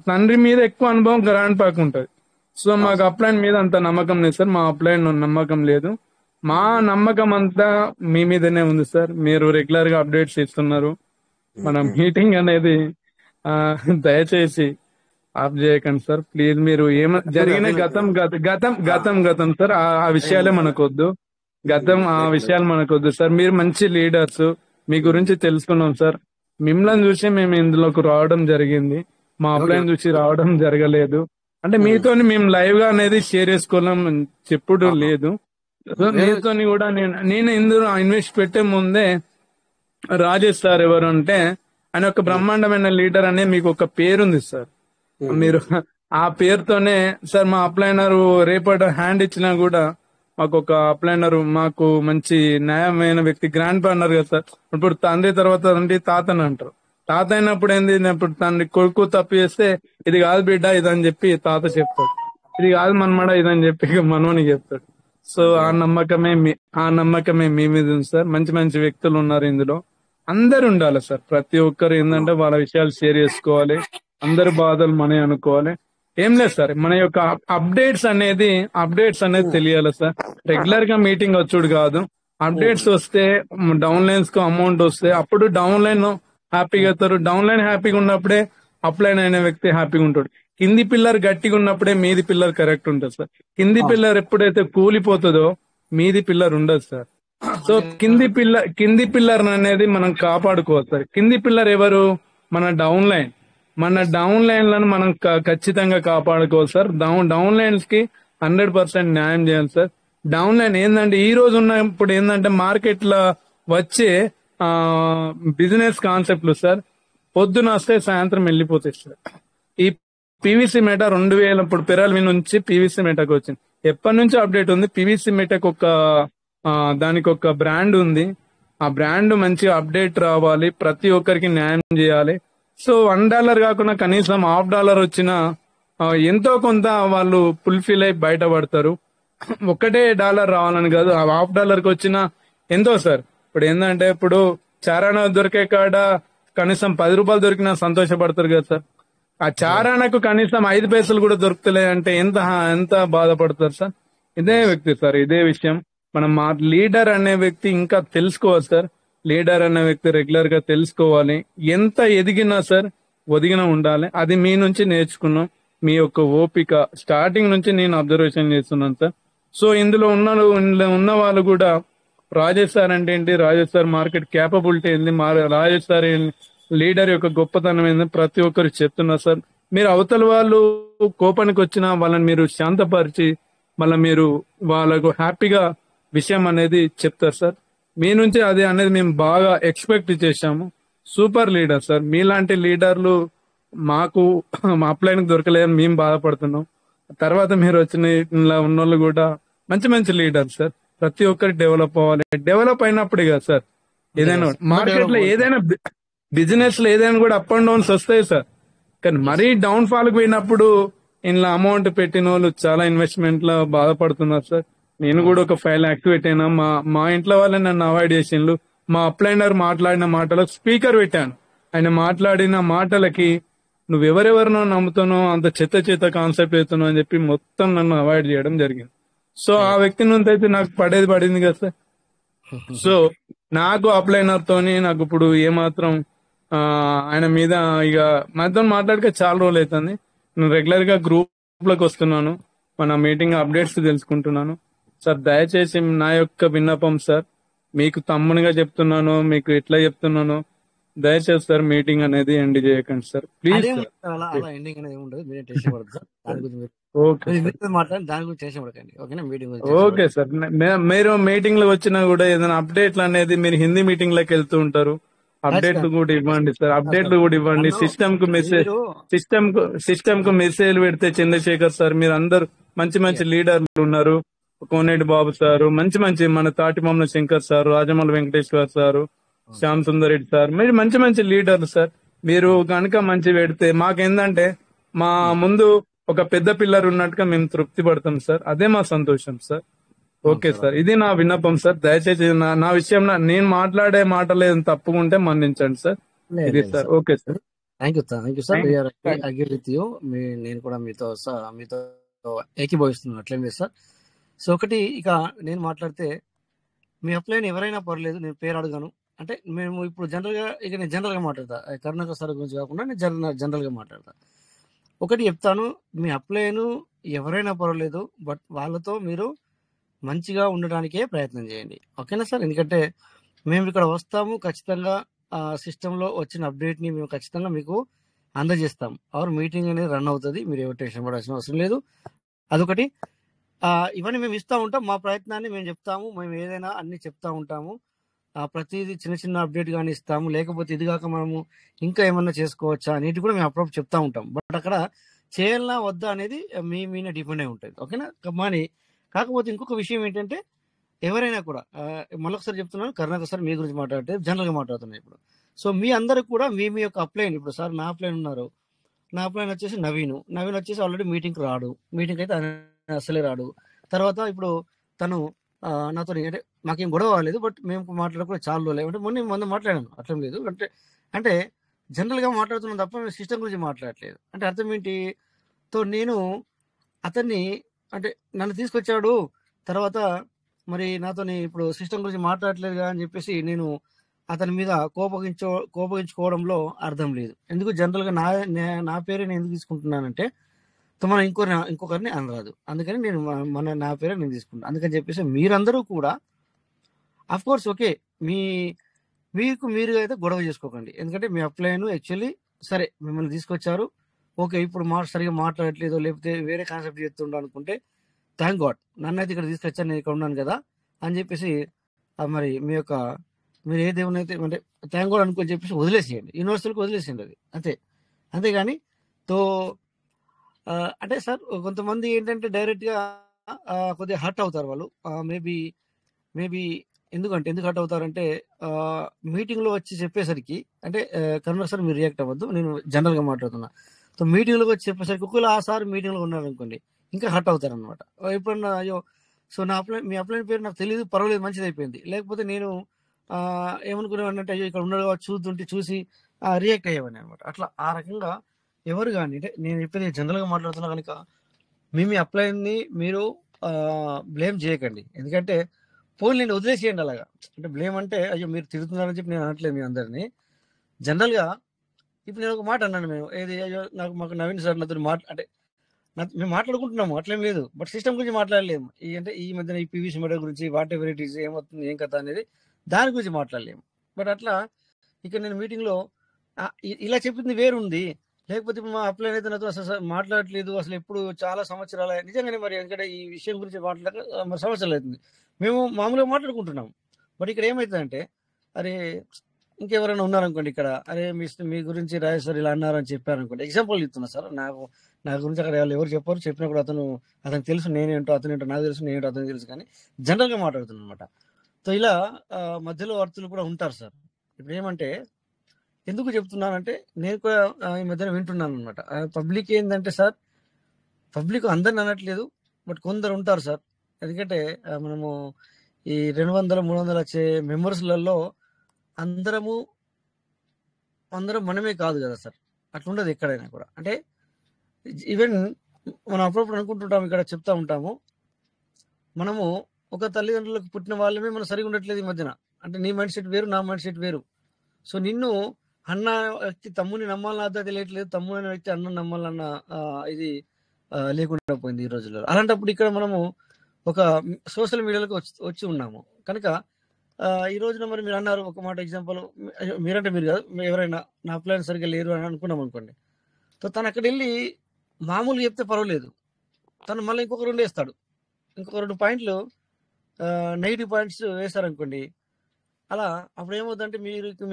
తండ్రి మీద ఎక్కువ అనుభవం గ్రాండ్ పాకు ఉంటది. సో మాకు అప్లైన్ మీద అంత నమ్మకం లేదు సార్. మా అప్లైన్ నమ్మకం లేదు. మా నమ్మకం అంతా మీ మీదనే ఉంది సార్. మీరు రెగ్యులర్ గా అప్డేట్స్ ఇస్తున్నారు. మన మీటింగ్ అనేది ఆ దయచేసి ఆఫ్ చేయకండి సార్ ప్లీజ్. మీరు జరిగిన గతం సార్. ఆ విషయాలే మనకొద్దు. ఆ విషయాలు మనకొద్దు సార్. మీరు మంచి లీడర్స్. మీ గురించి తెలుసుకున్నాం సార్. మిమ్మల్ని చూసి మేము ఇందులోకి రావడం జరిగింది. మా అప్లైన్ చూసి రావడం జరగలేదు. అంటే మీతోని మేము లైవ్ గా అనేది షేర్ చేసుకోవడం చెప్పుడు లేదు. సో మీతోని కూడా నేను ఇందులో ఇన్వెస్ట్ పెట్టే ముందే రాజేష్ సార్ ఎవరు అంటే ఆయన ఒక బ్రహ్మాండమైన లీడర్ అనే మీకు ఒక పేరుంది సార్. మీరు ఆ పేరుతోనే సార్ మా అప్లైనర్ రేపటి హ్యాండ్ ఇచ్చినా కూడా మాకు ఒక అప్లైనర్ మాకు మంచి న్యాయమైన వ్యక్తి గ్రాండ్ పా అన్నారు కదా సార్. ఇప్పుడు తండ్రి తర్వాత తాతని అంటారు. తాత అయినప్పుడు ఏంది, ఇప్పుడు తండ్రి కొడుకు తప్పు చేస్తే ఇది కాదు బిడ్డ ఇదని చెప్పి తాత చెప్తాడు. ఇది కాదు మనమడ ఇదని చెప్పి మనోని చెప్తాడు. సో ఆ నమ్మకమే మీ మీద ఉంది సార్. మంచి మంచి వ్యక్తులు ఉన్నారు ఇందులో. అందరు ఉండాలి సార్. ప్రతి ఒక్కరు ఏంటంటే వాళ్ళ విషయాలు షేర్ చేసుకోవాలి. అందరి బాధలు మనే అనుకోవాలి. ఏం లేదు సార్, మన యొక్క అప్డేట్స్ అనేది తెలియాలి సార్. రెగ్యులర్ గా మీటింగ్ వచ్చుడు కాదు. అప్డేట్స్ వస్తే డౌన్ లైన్స్ కు అమౌంట్ వస్తే అప్పుడు డౌన్ లైన్ హ్యాపీగా అవుతారు. డౌన్ లైన్ హ్యాపీగా ఉన్నప్పుడే అప్లైన్ అయిన వ్యక్తి హ్యాపీగా ఉంటాడు. కింది పిల్లర్ గట్టిగా ఉన్నప్పుడే మీది పిల్లర్ కరెక్ట్ ఉంటుంది సార్. కింది పిల్లర్ ఎప్పుడైతే కూలిపోతుందో మీది పిల్లర్ ఉండదు సార్. సో కింది పిల్లర్ అనేది మనం కాపాడుకోవాలి సార్. కింది పిల్లర్ ఎవరు? మన డౌన్ లైన్. మన డౌన్ లైన్ లను మనం ఖచ్చితంగా కాపాడుకోవాలి సార్. డౌన్ లైన్స్ కి 100% న్యాయం చేయాలి సార్. డౌన్ లైన్ ఏంటంటే ఈ రోజు ఉన్నప్పుడు ఏంటంటే మార్కెట్ లో వచ్చే బిజినెస్ కాన్సెప్ట్లు సార్ పొద్దున వస్తే సాయంత్రం వెళ్ళిపోతాయి సార్. ఈ పీవీసీ మెటా 2000 ఇప్పుడు పెరాల్వి నుంచి పీవీసీ మెటాకు వచ్చింది. ఎప్పటి నుంచో అప్డేట్ ఉంది. పీవీసీ మెటాకు దానికి ఒక బ్రాండ్ ఉంది. ఆ బ్రాండ్ మంచిగా అప్డేట్ రావాలి. ప్రతి ఒక్కరికి న్యాయం చేయాలి. సో $1 కాకుండా కనీసం $1/2 వచ్చినా ఎంతో కొంత వాళ్ళు ఫుల్ఫిల్ అయి బయటపడతారు. ఒకటే డాలర్ రావాలని కాదు, $1/2 వచ్చినా ఎంతో సార్. ఇప్పుడు ఏంటంటే ఇప్పుడు చారానా దొరికే కాడ కనీసం ₹10 దొరికినా సంతోషపడతారు కదా సార్. ఆ చారానకు కనీసం 5 పైసలు కూడా దొరుకుతలే అంటే ఎంత బాధపడతారు సార్. ఇదే వ్యక్తి సార్, ఇదే విషయం. మనం మా లీడర్ అనే వ్యక్తి ఇంకా తెలుసుకోవాలి సార్. లీడర్ అనే వ్యక్తి రెగ్యులర్ గా తెలుసుకోవాలి. ఎంత ఎదిగినా సార్ ఒదిగినా ఉండాలి. అది మీ నుంచి నేర్చుకున్నాం. మీ యొక్క ఓపిక స్టార్టింగ్ నుంచి నేను అబ్జర్వేషన్ చేస్తున్నాను సార్. సో ఇందులో ఉన్న వాళ్ళు కూడా రాజేష్ సార్ అంటే ఏంటి, రాజేష్ సార్ మార్కెట్ క్యాపబిలిటీ ఏంది, రాజేష్ సార్ లీడర్ యొక్క గొప్పతనం ఏంది ప్రతి ఒక్కరు చెప్తున్నారు సార్. మీరు అవతల వాళ్ళు కోపానికి వచ్చినా వాళ్ళని మీరు శాంతపరిచి మళ్ళీ మీరు వాళ్ళకు హ్యాపీగా విషయం అనేది చెప్తారు సార్. మీ నుంచి అది అనేది మేము బాగా ఎక్స్పెక్ట్ చేశాము. Super leader sir. మీలాంటి లీడర్లు మాకు మా అప్లైన్కి దొరకలేదని మేము బాధపడుతున్నాం. తర్వాత మీరు వచ్చిన ఉన్నోళ్ళు కూడా మంచి మంచి లీడర్ సార్. ప్రతి ఒక్కరు డెవలప్ అవ్వాలి. డెవలప్ అయినప్పుడే కదా సార్ ఏదైనా మార్కెట్ లో ఏదైనా బిజినెస్ లో ఏదైనా కూడా అప్ అండ్ డౌన్స్ వస్తాయి సార్. కానీ మరీ డౌన్ ఫాల్ పోయినప్పుడు ఇంట్లో అమౌంట్ పెట్టిన వాళ్ళు చాలా ఇన్వెస్ట్మెంట్ లో బాధపడుతున్నారు సార్. నేను కూడా ఒక 5 lakhs పెట్టాను. మా ఇంట్లో వాళ్ళని నన్ను అవాయిడ్ చేసిండ్రు. మా అప్లైనర్ మాట్లాడిన మాటలకు స్పీకర్ పెట్టాను. ఆయన మాట్లాడిన మాటలకి నువ్వెవరెవరినో నమ్ముతానో అంత చెత్త కాన్సెప్ట్ అవుతున్నావు అని చెప్పి మొత్తం నన్ను అవాయిడ్ చేయడం జరిగింది. సో ఆ వ్యక్తి నుంచి అయితే నాకు పడింది కదా సార్. సో నాకు అప్లైనర్ తోని నాకు ఇప్పుడు ఏమాత్రం ఆయన మీద ఇక మనతో మాట్లాడితే చాలా రోజులు అవుతుంది. నేను రెగ్యులర్ గా గ్రూప్ లోకి వస్తున్నాను. మన మీటింగ్ అప్డేట్స్ తెలుసుకుంటున్నాను సార్. దయచేసి నా యొక్క విన్నపం సార్, మీకు తమ్మునిగా చెప్తున్నాను, మీకు ఎట్లా చెప్తున్నాను, దయచేసి సార్ మీటింగ్ అనేది ఎండ్ చేయకండి sir please sir. Okay sir. మీరు మీటింగ్ లో వచ్చినా కూడా ఏదైనా అప్డేట్లు అనేది మీరు హిందీ మీటింగ్ లోకి వెళ్తూ ఉంటారు. అప్డేట్లు కూడా ఇవ్వండి సార్. అప్డేట్లు కూడా ఇవ్వండి. సిస్టమ్ కు మెసేజ్ పెడితే చంద్రశేఖర్ సార్ మీరు అందరు మంచి లీడర్లు ఉన్నారు. కోనేటి బాబు సారు, మంచి మన Tatimalla Shankar sir, Rajamalla Venkateshwara sir, Shyam Sundar Reddy sir, మీరు మంచి లీడర్లు సార్. మీరు కనుక మంచి పెడితే మాకేందంటే మా ముందు ఒక పెద్ద పిల్లర్ ఉన్నట్టుగా మేము తృప్తి పడతాం సార్. అదే మా సంతోషం సార్. ఓకే సార్, ఇది నా విన్నపం సార్. దయచేసి నా విషయంలో నేను మాట్లాడే మాటలు ఏదైనా తప్పుకుంటే మన్నించండి సార్. ఇది sir. Okay sir. Thank you sir. Agree with you. నేను కూడా మీతో ఏకీభవిస్తున్నాను, అట్లేం లేదు సార్. సో ఒకటి, ఇక నేను మాట్లాడితే మీ అప్లైన్ ఎవరైనా పర్లేదు, నేను పేరు అడగాను. అంటే మేము ఇప్పుడు నేను జనరల్ గా మాట్లాడతా, కరుణాకర్ సార్ గురించి కాకుండా నేను జనరల్ గా మాట్లాడతా. ఒకటి చెప్తాను, మీ అప్లైన్ ఎవరైనా పర్వాలేదు, బట్ వాళ్ళతో మీరు మంచిగా ఉండడానికే ప్రయత్నం చేయండి, ఓకేనా సార్? ఎందుకంటే మేము ఇక్కడ వస్తాము, ఖచ్చితంగా ఆ సిస్టంలో వచ్చిన అప్డేట్ ని మేము ఖచ్చితంగా మీకు అందజేస్తాం. అవర్ మీటింగ్ అనేది రన్ అవుతుంది, మీరు ఎవరు టెన్షన్ పడాల్సిన అవసరం లేదు. అదొకటి. ఇవన్నీ మేము ఇస్తూ ఉంటాం, మా ప్రయత్నాన్ని మేము చెప్తాము, మేము ఏదైనా అన్ని చెప్తా ఉంటాము. ప్రతిదీ చిన్న చిన్న అప్డేట్ కానీ ఇస్తాము, లేకపోతే ఇది కాక మనము ఇంకా ఏమన్నా చేసుకోవచ్చా అనేది కూడా మేము అప్పుడప్పుడు చెప్తా ఉంటాం. బట్ అక్కడ చేయాలన్నా వద్దా అనేది మీ మీద డిపెండ్ అయి ఉంటుంది, ఓకేనా? కానీ కాకపోతే ఇంకొక విషయం ఏంటంటే, ఎవరైనా కూడా మళ్ళొకసారి చెప్తున్నాను, కరుణాకర్ సార్ మీ గురించి మాట్లాడితే జనరల్గా మాట్లాడుతున్నాను ఇప్పుడు. సో మీ అందరూ కూడా మీ యొక్క అప్లైన్, ఇప్పుడు సార్ నా అప్లైన్ ఉన్నారు, నా అప్లైన్ వచ్చేసి నవీన్ వచ్చేసి ఆల్రెడీ మీటింగ్కి రాడు, మీటింగ్ అయితే అసలే రాడు. తర్వాత ఇప్పుడు తను నాతో అంటే మాకేం గొడవ అవ్వలేదు, బట్ మేము మాట్లాడకుండా చాలా రోజులు అంటే మొన్న మాట్లాడాను, అట్లేం లేదు. అంటే జనరల్గా మాట్లాడుతున్నాం తప్ప మేము సిస్టమ్ గురించి మాట్లాడలేదు. అంటే అర్థం ఏంటి? నేను అతన్ని, అంటే నన్ను తీసుకొచ్చాడు, తర్వాత మరి నాతోని ఇప్పుడు సిస్టమ్ గురించి మాట్లాడట్లేదుగా అని చెప్పేసి నేను అతని మీద కోపగించుకోవడంలో అర్థం లేదు. ఎందుకు జనరల్గా నా పేరే నేను ఎందుకు తీసుకుంటున్నానంటే, మనం ఇంకొకరిని అనరాదు, అందుకని నేను నా పేరే నేను తీసుకుంటాను. అందుకని చెప్పేసి మీరందరూ కూడా అఫ్ కోర్స్ ఓకే, మీరు అయితే గొడవ చేసుకోకండి. ఎందుకంటే మీ అప్లైన్ యాక్చువల్లీ సరే మిమ్మల్ని తీసుకొచ్చారు, ఓకే, ఇప్పుడు సరిగా మాట్లాడట్లేదు, లేకపోతే వేరే కాన్సెప్ట్ చేస్తుండ అనుకుంటే థ్యాంక్ గాడ్, నన్ను అయితే ఇక్కడ తీసుకొచ్చాను, నేను ఇక్కడ ఉన్నాను కదా అని చెప్పేసి మరి మీరు ఏ దేవుని అయితే అంటే థ్యాంక్ గాడ్ అనుకొని చెప్పేసి వదిలేసేయండి, యూనివర్సల్కి వదిలేసేయండి అది, అంతేగాని అంటే సార్ కొంతమంది ఏంటంటే డైరెక్ట్గా కొద్దిగా హర్ట్ అవుతారు వాళ్ళు. మేబీ ఎందుకు హర్ట్ అవుతారంటే, మీటింగ్లో వచ్చి చెప్పేసరికి, అంటే కరుణాకర్ సార్ మీరు రియాక్ట్ అవ్వద్దు, నేను జనరల్గా మాట్లాడుతున్నా. సో మీటింగ్లోకి వచ్చి చెప్పేసరికి ఒకవేళ ఆ సార్ మీటింగ్లో ఉన్నారనుకోండి, ఇంకా హర్ట్ అవుతారు అనమాట. ఎప్పుడన్నా అయ్యో, సో మీ అప్లైన్ పేరు నాకు తెలియదు, పర్వాలేదు, మంచిది అయిపోయింది. లేకపోతే నేను ఏమనుకునేవాడిని అంటే, అయ్యో ఇక్కడ ఉన్నాడు చూసి రియాక్ట్ అయ్యేవాడిని అనమాట. అట్లా ఆ రకంగా ఎవరు కానీ, అంటే నేను చెప్పేది జనరల్గా మాట్లాడుతున్నా కనుక మీ అప్లైన్ని మీరు బ్లేమ్ చేయకండి. ఎందుకంటే పోనీ నేను వదిలేసేయండి అలాగా. అంటే బ్లేమ్ అంటే అయ్యో మీరు తిడుతున్నారని చెప్పి నేను అనట్లేదు మీ అందరినీ. జనరల్గా ఇప్పుడు నేను ఒక మాట అన్నాను, మేము ఏది అయ్యో మాకు నవీన్ సార్ నాతో అంటే మేము మాట్లాడుకుంటున్నాము, అట్లేం లేదు, బట్ సిస్టమ్ గురించి మాట్లాడలేము. అంటే ఈ మధ్యన ఈ పీవీసీ మీడియా గురించి వాట్ ఎవర్ ఇట్ ఈస్, ఏమవుతుంది ఏం కథ అనేది దాని గురించి మాట్లాడలేము. బట్ అట్లా ఇక్కడ నేను మీటింగ్లో ఇలా చెప్పింది వేరుంది, లేకపోతే ఇప్పుడు మా అప్లైన్ అయితే నాతో అసలు మాట్లాడట్లేదు, అసలు ఎప్పుడు చాలా సంవత్సరాలు నిజంగానే మరి, ఎందుకంటే ఈ విషయం గురించి మాట్లాడక మరి సంవత్సరాలు అవుతుంది, మేము మామూలుగా మాట్లాడుకుంటున్నాం. బట్ ఇక్కడ ఏమవుతుందంటే, అరే ఇంకెవరైనా ఉన్నారనుకోండి ఇక్కడ, అరే మీ గురించి రాజేష్ సార్ ఇలా అన్నారని చెప్పారనుకోండి, ఎగ్జాంపుల్ ఇస్తున్నా సార్, నా గురించి అక్కడ ఎవరు చెప్పారు, చెప్పినప్పుడు అతనికి తెలుసు నేనేంటో, అతనేంటో నాకు తెలుసు, నేనేంటో అతనికి తెలుసు, కానీ జనరల్గా మాట్లాడుతున్నాను అనమాట. సో ఇలా మధ్యలో వర్తులు కూడా ఉంటారు సార్. ఇప్పుడు ఏమంటే ఎందుకు చెప్తున్నానంటే, నేను కూడా ఈ మధ్యన వింటున్నాను అనమాట. పబ్లిక్ ఏంటంటే సార్, పబ్లిక్ అందరిని అనట్లేదు, బట్ కొందరు ఉంటారు సార్. ఎందుకంటే మనము ఈ 200-300 వచ్చే మెంబర్స్లలో అందరం మనమే కాదు కదా సార్, అట్లుండదు ఎక్కడైనా కూడా. అంటే ఈవెన్ మనం అప్పుడప్పుడు అనుకుంటుంటాము, ఇక్కడ చెప్తా ఉంటాము, మనము ఒక తల్లిదండ్రులకు పుట్టిన వాళ్ళమే మనం సరిగా ఉండట్లేదు ఈ మధ్యన. అంటే నీ మైండ్ సెట్ వేరు, నా మైండ్ సెట్ వేరు. సో నిన్ను అన్న వ్యక్తి తమ్ముని నమ్మాలన్న అర్థం తెలియట్లేదు, తమ్ముడు అనే వ్యక్తి అన్న నమ్మాలన్న ఇది లేకుండా పోయింది ఈ రోజుల్లో. అలాంటప్పుడు ఇక్కడ మనము ఒక సోషల్ మీడియాలోకి వచ్చి ఉన్నాము కనుక ఈ రోజున మరి మీరు అన్నారు ఒక మాట ఎగ్జాంపుల్, మీరంటే మీరు కాదు, ఎవరైనా నా ప్లాన్ సరిగ్గా లేరు అని అనుకున్నాం అనుకోండి, సో తను అక్కడ వెళ్ళి మామూలుగా చెప్తే పర్వాలేదు, తను మళ్ళీ ఇంకొక 2 వేస్తాడు, ఇంకొక 2 పాయింట్లు నెగిటివ్ పాయింట్స్ వేస్తారనుకోండి. అలా అప్పుడు ఏమవుతుందంటే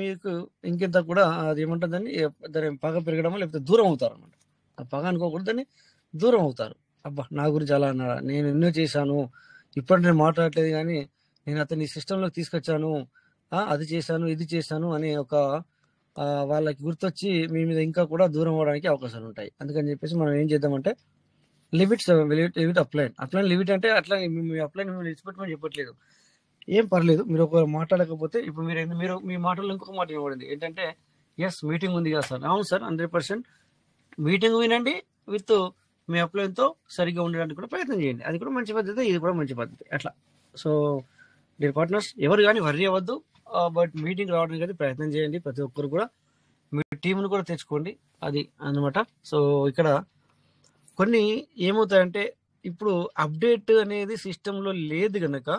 మీకు ఇంకెంత కూడా అది ఏమంటుందని దాని పగ పెరగడమో లేకపోతే దూరం అవుతారు అనమాట. ఆ పగ అనుకోకూడదు, దాన్ని దూరం అవుతారు. అబ్బా నా గురించి అలా అన్నారా, నేను ఎన్నో చేశాను, ఇప్పుడు నేను మాట్లాడలేదు కానీ నేను అతన్ని సిస్టంలోకి తీసుకొచ్చాను, అది చేశాను ఇది చేశాను అని ఒక వాళ్ళకి గుర్తొచ్చి మీ మీద ఇంకా కూడా దూరం అవడానికి అవకాశాలు ఉంటాయి. అందుకని చెప్పేసి మనం ఏం చేద్దామంటే లిమిట్ అప్లైన్ లిమిట్ అంటే అట్లా మీ అప్లైన్ మిమ్మల్ని విడిచిపెట్టమని చెప్పట్లేదు, ఏం పర్లేదు. మీరు ఒక మాట్లాడకపోతే ఇప్పుడు మీరు మీ మాటల్లో ఇంకొక మాట ఇవ్వబడింది ఏంటంటే, ఎస్, మీటింగ్ ఉంది కదా సార్. అవును సార్, 100% మీటింగ్ వినండి, విత్ మీ అప్లైన్తో సరిగ్గా ఉండడానికి కూడా ప్రయత్నం చేయండి. అది కూడా మంచి పద్ధతి, ఇది కూడా మంచి పద్ధతి అట్లా. సో డియర్ పార్ట్నర్స్, ఎవరు కానీ వర్రీ అవ్వద్దు, బట్ మీటింగ్ రావడానికి అయితే ప్రయత్నం చేయండి. ప్రతి ఒక్కరు కూడా మీ టీంను కూడా తెచ్చుకోండి, అది అన్నమాట. సో ఇక్కడ కొన్ని ఏమవుతాయంటే, ఇప్పుడు అప్డేట్ అనేది సిస్టంలో లేదు కనుక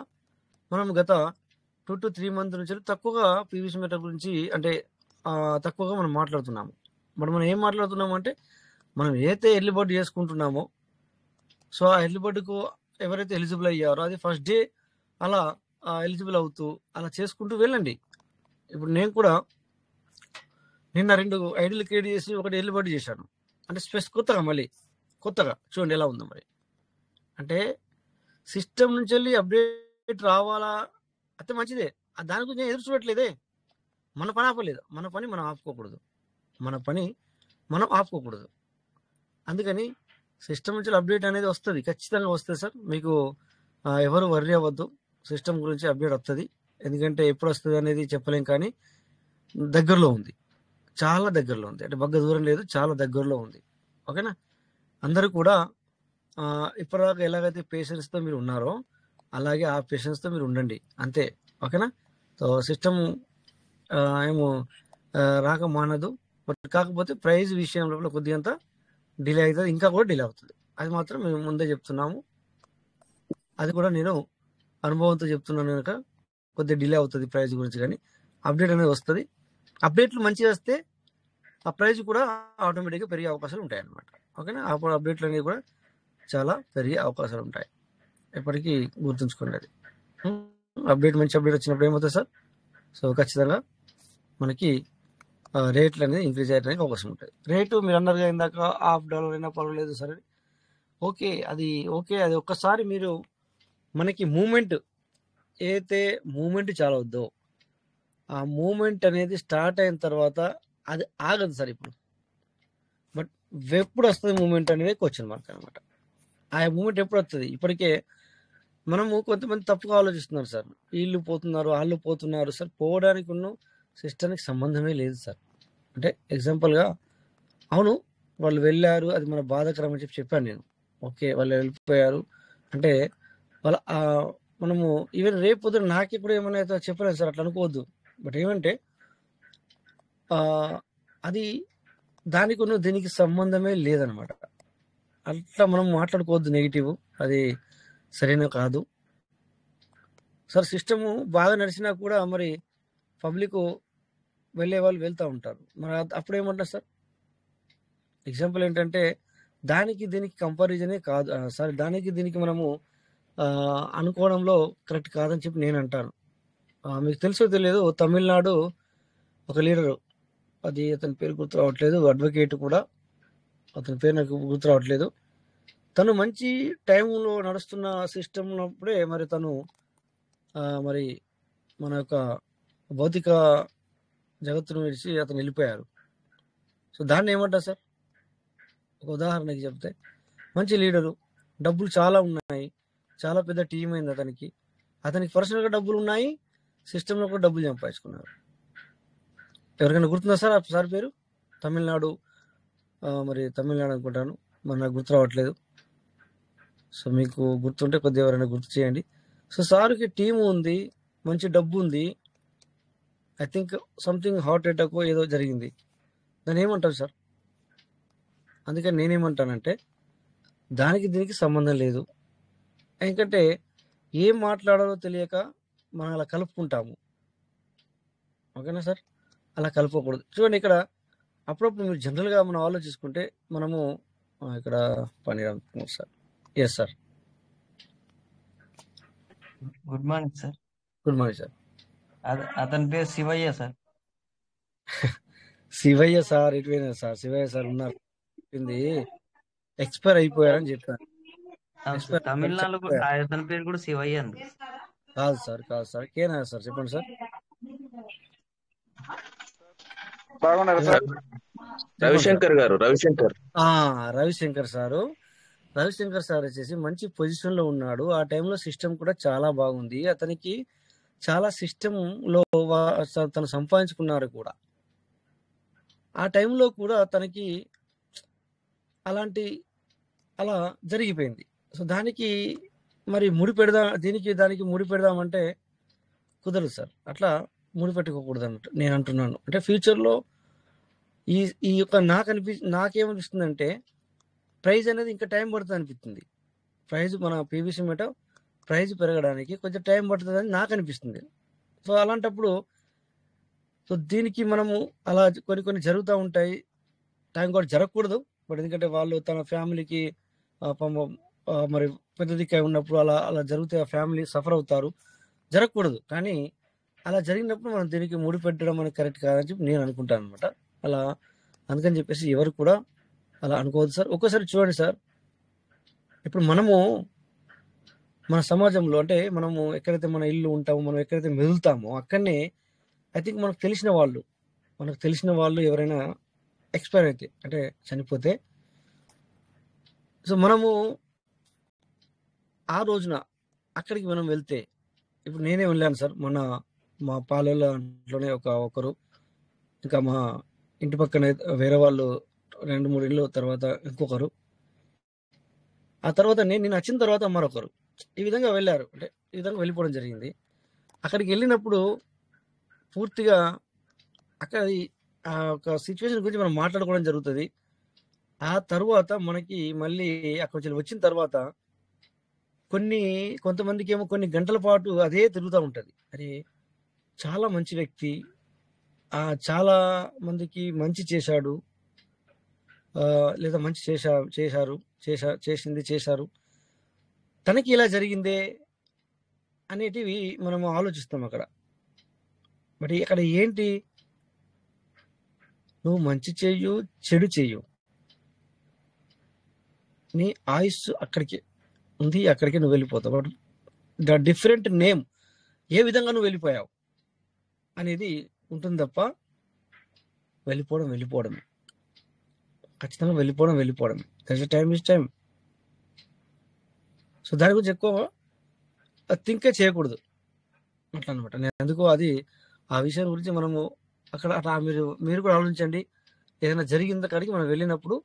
మనం గత 2 to 3 మంత్ నుంచి తక్కువగా పీవీసీ మీటర్ గురించి అంటే తక్కువగా మనం మాట్లాడుతున్నాము. బట్ మనం ఏం మాట్లాడుతున్నాము అంటే, మనం ఏదైతే ఎర్లీ బర్డ్ చేసుకుంటున్నామో, సో ఆ ఎర్లీ బర్డ్కు ఎవరైతే ఎలిజిబుల్ అయ్యారో అది ఫస్ట్ డే అలా ఎలిజిబుల్ అవుతూ అలా చేసుకుంటూ వెళ్ళండి. ఇప్పుడు నేను కూడా నిన్న 2 ఐడీలు క్రియేట్ చేసి ఒకటి ఎర్లీ బర్డ్ చేశాను. అంటే కొత్తగా మళ్ళీ కొత్తగా చూడండి ఎలా ఉందో మరి. అంటే సిస్టమ్ నుంచి వెళ్ళి అప్డేట్ రావాలా అయితే మంచిదే, దాని గురించి నేను ఎదురు చూడట్లేదే. మన పని ఆపలేదు, మన పని మనం ఆపుకోకూడదు, మన పని మనం ఆపుకోకూడదు. అందుకని సిస్టమ్ నుంచి అప్డేట్ అనేది వస్తుంది, ఖచ్చితంగా వస్తుంది సార్. మీకు ఎవరు వర్రీ అవ్వద్దు, సిస్టమ్ గురించి అప్డేట్ వస్తుంది. ఎందుకంటే ఎప్పుడు వస్తుంది అనేది చెప్పలేం, కానీ దగ్గరలో ఉంది, చాలా దగ్గరలో ఉంది. అంటే బగ్గ దూరం లేదు, చాలా దగ్గరలో ఉంది. ఓకేనా? అందరూ కూడా ఇప్పటిదాకా ఎలాగైతే పేషెన్స్తో మీరు ఉన్నారో అలాగే ఆ పేషెన్స్తో మీరు ఉండండి, అంతే. ఓకేనా? సో సిస్టమ్ ఏమో రాక మానదు, బట్ కాకపోతే ప్రైజ్ విషయంలో కొద్దిగంత డిలే అవుతుంది, ఇంకా కూడా డిలే అవుతుంది. అది మాత్రం మేము ముందే చెప్తున్నాము. అది కూడా నేను అనుభవంతో చెప్తున్నాను కనుక కొద్దిగా డిలే అవుతుంది ప్రైజ్ గురించి, కానీ అప్డేట్ అనేది వస్తుంది. అప్డేట్లు మంచిగా వస్తే ఆ ప్రైజ్ కూడా ఆటోమేటిక్గా పెరిగే అవకాశాలు ఉంటాయి అన్నమాట. ఓకేనా? అప్పుడు అప్డేట్లు అనేవి కూడా చాలా పెరిగే అవకాశాలు ఉంటాయి, ఎప్పటికీ గుర్తుంచుకోండి అది. అప్డేట్ మంచి అప్డేట్ వచ్చినప్పుడు ఏమవుతుంది సార్, సో ఖచ్చితంగా మనకి రేట్లు అనేది ఇంక్రీజ్ అయ్యడానికి అవకాశం ఉంటుంది. రేటు మీరు అన్నారుగా ఇందాక $1 అయినా పర్వాలేదు సరే, ఓకే, అది ఒక్కసారి మీరు మనకి మూమెంట్ ఏదైతే మూమెంట్ చాలా వద్దో ఆ మూమెంట్ అనేది స్టార్ట్ అయిన తర్వాత అది ఆగదు సార్ ఇప్పుడు. బట్ ఎప్పుడు వస్తుంది మూమెంట్ అనేది క్వశ్చన్ మార్క్ అనమాట. ఆ మూమెంట్ ఎప్పుడు వస్తుంది? ఇప్పటికే మనము కొంతమంది తప్పుగా ఆలోచిస్తున్నారు సార్, వీళ్ళు పోతున్నారు వాళ్ళు పోతున్నారు సార్. పోవడానికి ఉన్న సిస్టమ్కి సంబంధమే లేదు సార్. అంటే ఎగ్జాంపుల్గా అవును వాళ్ళు వెళ్ళారు, అది మన బాధాకరం అని చెప్పాను నేను. ఓకే, వాళ్ళు వెళ్ళిపోయారు అంటే వాళ్ళ మనము ఈవెన్ రేపు పొద్దున నాకే కూడా ఏమైనా అయితే చెప్పలేదు సార్, అట్లా అనుకోవద్దు. బట్ ఏమంటే అది దానికి ఉన్న దీనికి సంబంధమే లేదనమాట. అట్లా మనం మాట్లాడుకోవద్దు నెగిటివ్, అది సరైన కాదు సార్. సిస్టము బాగా నడిచినా కూడా మరి పబ్లిక్ వెళ్ళే వాళ్ళు వెళ్తూ ఉంటారు, మరి అప్పుడు ఏమంటారు సార్? ఎగ్జాంపుల్ ఏంటంటే దానికి దీనికి కంపారిజనే కాదు సార్, దానికి దీనికి మనము అనుకోవడంలో కరెక్ట్ కాదని చెప్పి నేను అంటాను. మీకు తెలుసో తెలియదు, తమిళనాడు ఒక లీడరు, అది అతని పేరు గుర్తు రావట్లేదు, అడ్వకేట్ కూడా, అతని పేరు నాకు గుర్తు రావట్లేదు. తను మంచి టైంలో నడుస్తున్న సిస్టమ్ ఉన్నప్పుడే మరి తను మరి మన యొక్క భౌతిక జగత్తును విడిచి అతను వెళ్ళిపోయారు. సో దాన్ని ఏమంటారు సార్? ఒక ఉదాహరణకి చెప్తే, మంచి లీడరు, డబ్బులు చాలా ఉన్నాయి, చాలా పెద్ద టీం అయింది అతనికి పర్సనల్గా డబ్బులు ఉన్నాయి, సిస్టంలో కూడా డబ్బులు సంపాదించుకున్నారు. ఎవరికైనా గుర్తుందా సార్ ఆ సార్ పేరు? తమిళనాడు, మరి తమిళనాడు అనుకుంటాను, మరి నాకు గుర్తు రావట్లేదు. సో మీకు గుర్తుంటే కొద్దిగా ఎవరైనా గుర్తు చేయండి. సో సార్కి టీము ఉంది, మంచి డబ్బు ఉంది, I think something heart attack ఏదో జరిగింది, దాన్ని ఏమంటారు సార్? అందుకని నేనేమంటానంటే దానికి దీనికి సంబంధం లేదు. ఎందుకంటే ఏం మాట్లాడాలో తెలియక మనం అలా కలుపుకుంటాము. ఓకేనా సార్? అలా కలుపుకోకూడదు. చూడండి ఇక్కడ అప్పుడప్పుడు మీరు జనరల్గా మనం ఆలోచించుకుంటే మనము ఇక్కడ పని sir. Yes sir, good morning sir. Good morning sir. అతని పేరు శివయ్య సార్. శివయ్య సార్ ఎటువైనా సార్? శివయ్య సార్ ఉన్నారు, ఎక్స్పైర్ అయిపోయారని చెప్పారు. తమిళనాడు అతని పేరు కూడా శివయ్య అండి. కాదు సార్ కేనా సార్? చెప్పండి సార్. బాగున్నారు sir. Ravishankar sir. Ravishankar sir వచ్చేసి మంచి పొజిషన్ లో ఉన్నాడు. ఆ టైంలో సిస్టమ్ కూడా చాలా బాగుంది, అతనికి చాలా సిస్టమ్ లో తను సంపాదించుకున్నారు కూడా. ఆ టైంలో కూడా తనకి అలాంటి అలా జరిగిపోయింది. సో దానికి మరి దానికి ముడి పెడదామంటే కుదరదు సార్. అట్లా ముడిపెట్టుకోకూడదు అన్నట్టు నేను అంటున్నాను. అంటే ఫ్యూచర్లో ఈ ఈ యొక్క నాకేమనిపిస్తుందంటే ప్రైజ్ అనేది ఇంకా టైం పడుతుంది అనిపిస్తుంది. మన పీవీసీ మీట ప్రైజ్ పెరగడానికి కొంచెం టైం పడుతుందని నాకు అనిపిస్తుంది. సో అలాంటప్పుడు దీనికి మనము అలా కొన్ని జరుగుతూ ఉంటాయి. టైం కూడా జరగకూడదు. బట్ ఎందుకంటే వాళ్ళు తన ఫ్యామిలీకి మరి పెద్ద దిక్కు ఉన్నప్పుడు అలా అలా జరిగితే ఆ ఫ్యామిలీ సఫర్ అవుతారు. జరగకూడదు. కానీ అలా జరిగినప్పుడు మనం దీనికి ముడిపెట్టడం అనేది కరెక్ట్ కాదని చెప్పి నేను అనుకుంటాను అనమాట. అలా అందుకని చెప్పేసి ఎవరు కూడా అలా అనుకోవద్దు సార్. ఒక్కోసారి చూడండి సార్, ఇప్పుడు మనము మన సమాజంలో అంటే మనము ఎక్కడైతే మన ఇల్లు ఉంటామో, మనం ఎక్కడైతే మెదులుతామో అక్కడనే ఐ థింక్ మనకు తెలిసిన వాళ్ళు ఎవరైనా ఎక్స్పైర్ అయితే అంటే చనిపోతే, సో మనము ఆ రోజున అక్కడికి మనం వెళ్తే, ఇప్పుడు నేనే వెళ్ళాను సార్. మా పాలెంలోనే ఒకరు, ఇంకా మా ఇంటి పక్కన వేరే వాళ్ళు 2-3 ఇళ్ళు తర్వాత ఇంకొకరు, ఆ తర్వాత నేను వచ్చిన తర్వాత మరొకరు, ఈ విధంగా వెళ్ళారు. అంటే ఈ విధంగా వెళ్ళిపోవడం జరిగింది. అక్కడికి వెళ్ళినప్పుడు పూర్తిగా అక్కడ ఆ ఒక సిచ్యువేషన్ గురించి మనం మాట్లాడుకోవడం జరుగుతుంది. ఆ తర్వాత మనకి మళ్ళీ అక్కడ వచ్చిన తర్వాత కొంతమందికి ఏమో కొన్ని గంటల పాటు అదే తిరుగుతూ ఉంటుంది. అరే చాలా మంచి వ్యక్తి, చాలా మందికి మంచి చేశాడు, లేదా మంచి చేశారు, తనకి ఇలా జరిగిందే అనేటివి మనం ఆలోచిస్తాం అక్కడ. బట్ అక్కడ ఏంటి, నువ్వు మంచి చెయ్యు చెడు చెయ్యు, నీ ఆయుష్ అక్కడికి ఉంది, అక్కడికి నువ్వు వెళ్ళిపోతావు. బట్ ద డిఫరెంట్ నేమ్, ఏ విధంగా నువ్వు వెళ్ళిపోయావు అనేది ఉంటుంది తప్ప వెళ్ళిపోవడమే ఖచ్చితంగా వెళ్ళిపోవడమే. Time is time. సో దాని గురించి ఎక్కువ థింకే చేయకూడదు అట్లా అనమాట. నేను అందుకు ఆ విషయం గురించి మనము అక్కడ అట్లా మీరు కూడా ఆలోచించండి. ఏదైనా జరిగిన కాడికి మనం వెళ్ళినప్పుడు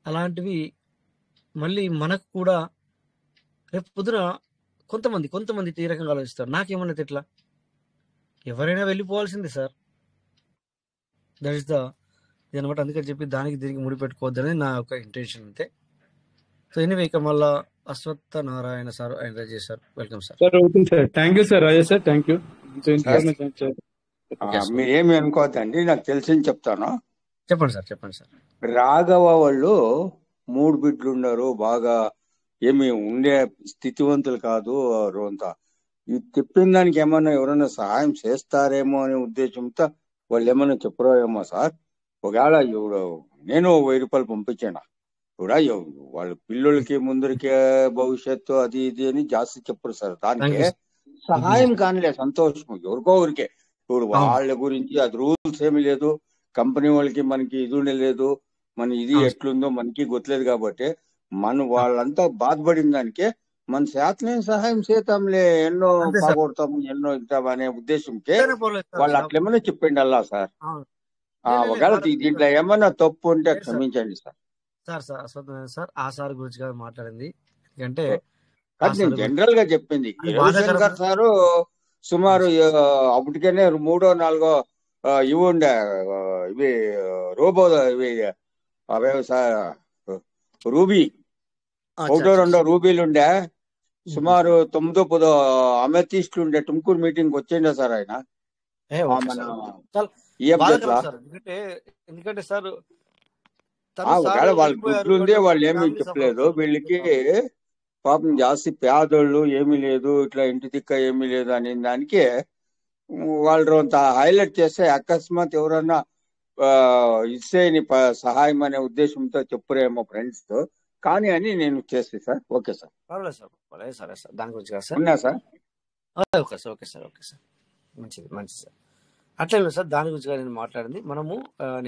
అలాంటివి మళ్ళీ మనకు కూడా రేపు పొద్దున కొంతమంది ఈ రకంగా ఆలోచిస్తారు. నాకేమన్నా ఎట్లా, ఎవరైనా వెళ్ళిపోవాల్సిందే సార్. దట్ ఇస్ అనమాట. అందుకని చెప్పి దానికి దీనికి ముడిపెట్టుకోవద్దని నా యొక్క ఇంటెన్షన్ అంతే. సో ఎనీవే, ఇక మళ్ళా అశ్వత్థ నారాయణ సార్ ఆయన చేశారు. Welcome sir. Sir okay sir. Thank you sir, Rajesh sir. Thank you. మీరేమి అనుకోవద్దండి, నాకు తెలిసింది చెప్తాను. చెప్పండి సార్. రాఘవ వాళ్ళు 3 బిడ్డలు ఉన్నారు, బాగా ఏమి ఉండే స్థితివంతులు కాదు. అంతా ఇది చెప్పిన దానికి ఏమన్నా ఎవరైనా సహాయం చేస్తారేమో అనే ఉద్దేశంతో వాళ్ళు ఏమన్నా చెప్పరో ఏమో సార్. ఒకవేళ నేను 1000 రూపాయలు పంపించాను కూడా, వాళ్ళ పిల్లలకి ముందరికే భవిష్యత్తు అది ఇది అని జాస్తి చెప్పరు సార్. దానికి సహాయం కానిలే, సంతోషం ఎవరికో ఊరికే. ఇప్పుడు వాళ్ళ గురించి అది రూల్స్ ఏమి లేదు, కంపెనీ వాళ్ళకి మనకి ఇది లేదు, మన ఇది ఎట్లుందో మనకి గుర్తులేదు. కాబట్టి వాళ్ళంతా బాధపడిన దానికే మన శాతనే సహాయం చేద్దాంలే, ఎన్నో బాగొడతాము, ఎన్నో ఇద్దాం అనే ఉద్దేశంకే వాళ్ళు అట్లేమన్నా చెప్పిండి అల్లా సార్. ఒకవేళ దీంట్లో ఏమన్నా తప్పు ఉంటే క్షమించండి సార్. సార్ ఆ సార్ గురించి కాదు మాట్లాడింది, ఎందుకంటే నేను జనరల్ గా చెప్పింది. రవిశంకర్ సారు సుమారు అప్పటికనే 3 or 4 ఇవి ఉండే, ఇవి రోబో ఇవి అవే సార్, రూబీ 1-2 రూబీలు ఉండే, సుమారు 9-10 అమెథిస్టులు ఉండే. టుమ్కూరు మీటింగ్ వచ్చిండే సార్ ఆయన. ఎందుకంటే సార్ వాళ్ళ గుడ్లు ఉండే, వాళ్ళు ఏమి చెప్పలేదు. వీళ్ళకి పాపం జాస్తి పేదోళ్ళు ఏమీ లేదు, ఇట్లా ఇంటి దిక్క ఏమీ లేదు అనే దానికి వాళ్ళు అంత హైలైట్ చేస్తే అకస్మాత్ ఎవరన్నా ఇస్తే సహాయం అనే ఉద్దేశంతో చెప్పురేమో ఫ్రెండ్స్ తో, కానీ అని నేను చేస్తే సార్. ఓకే సార్, సరే సార్. దాని గురించి కాదు సార్. ఉన్నా సార్. Okay sir. మంచిది సార్. అట్లే సార్, దాని గురించి నేను మాట్లాడింది.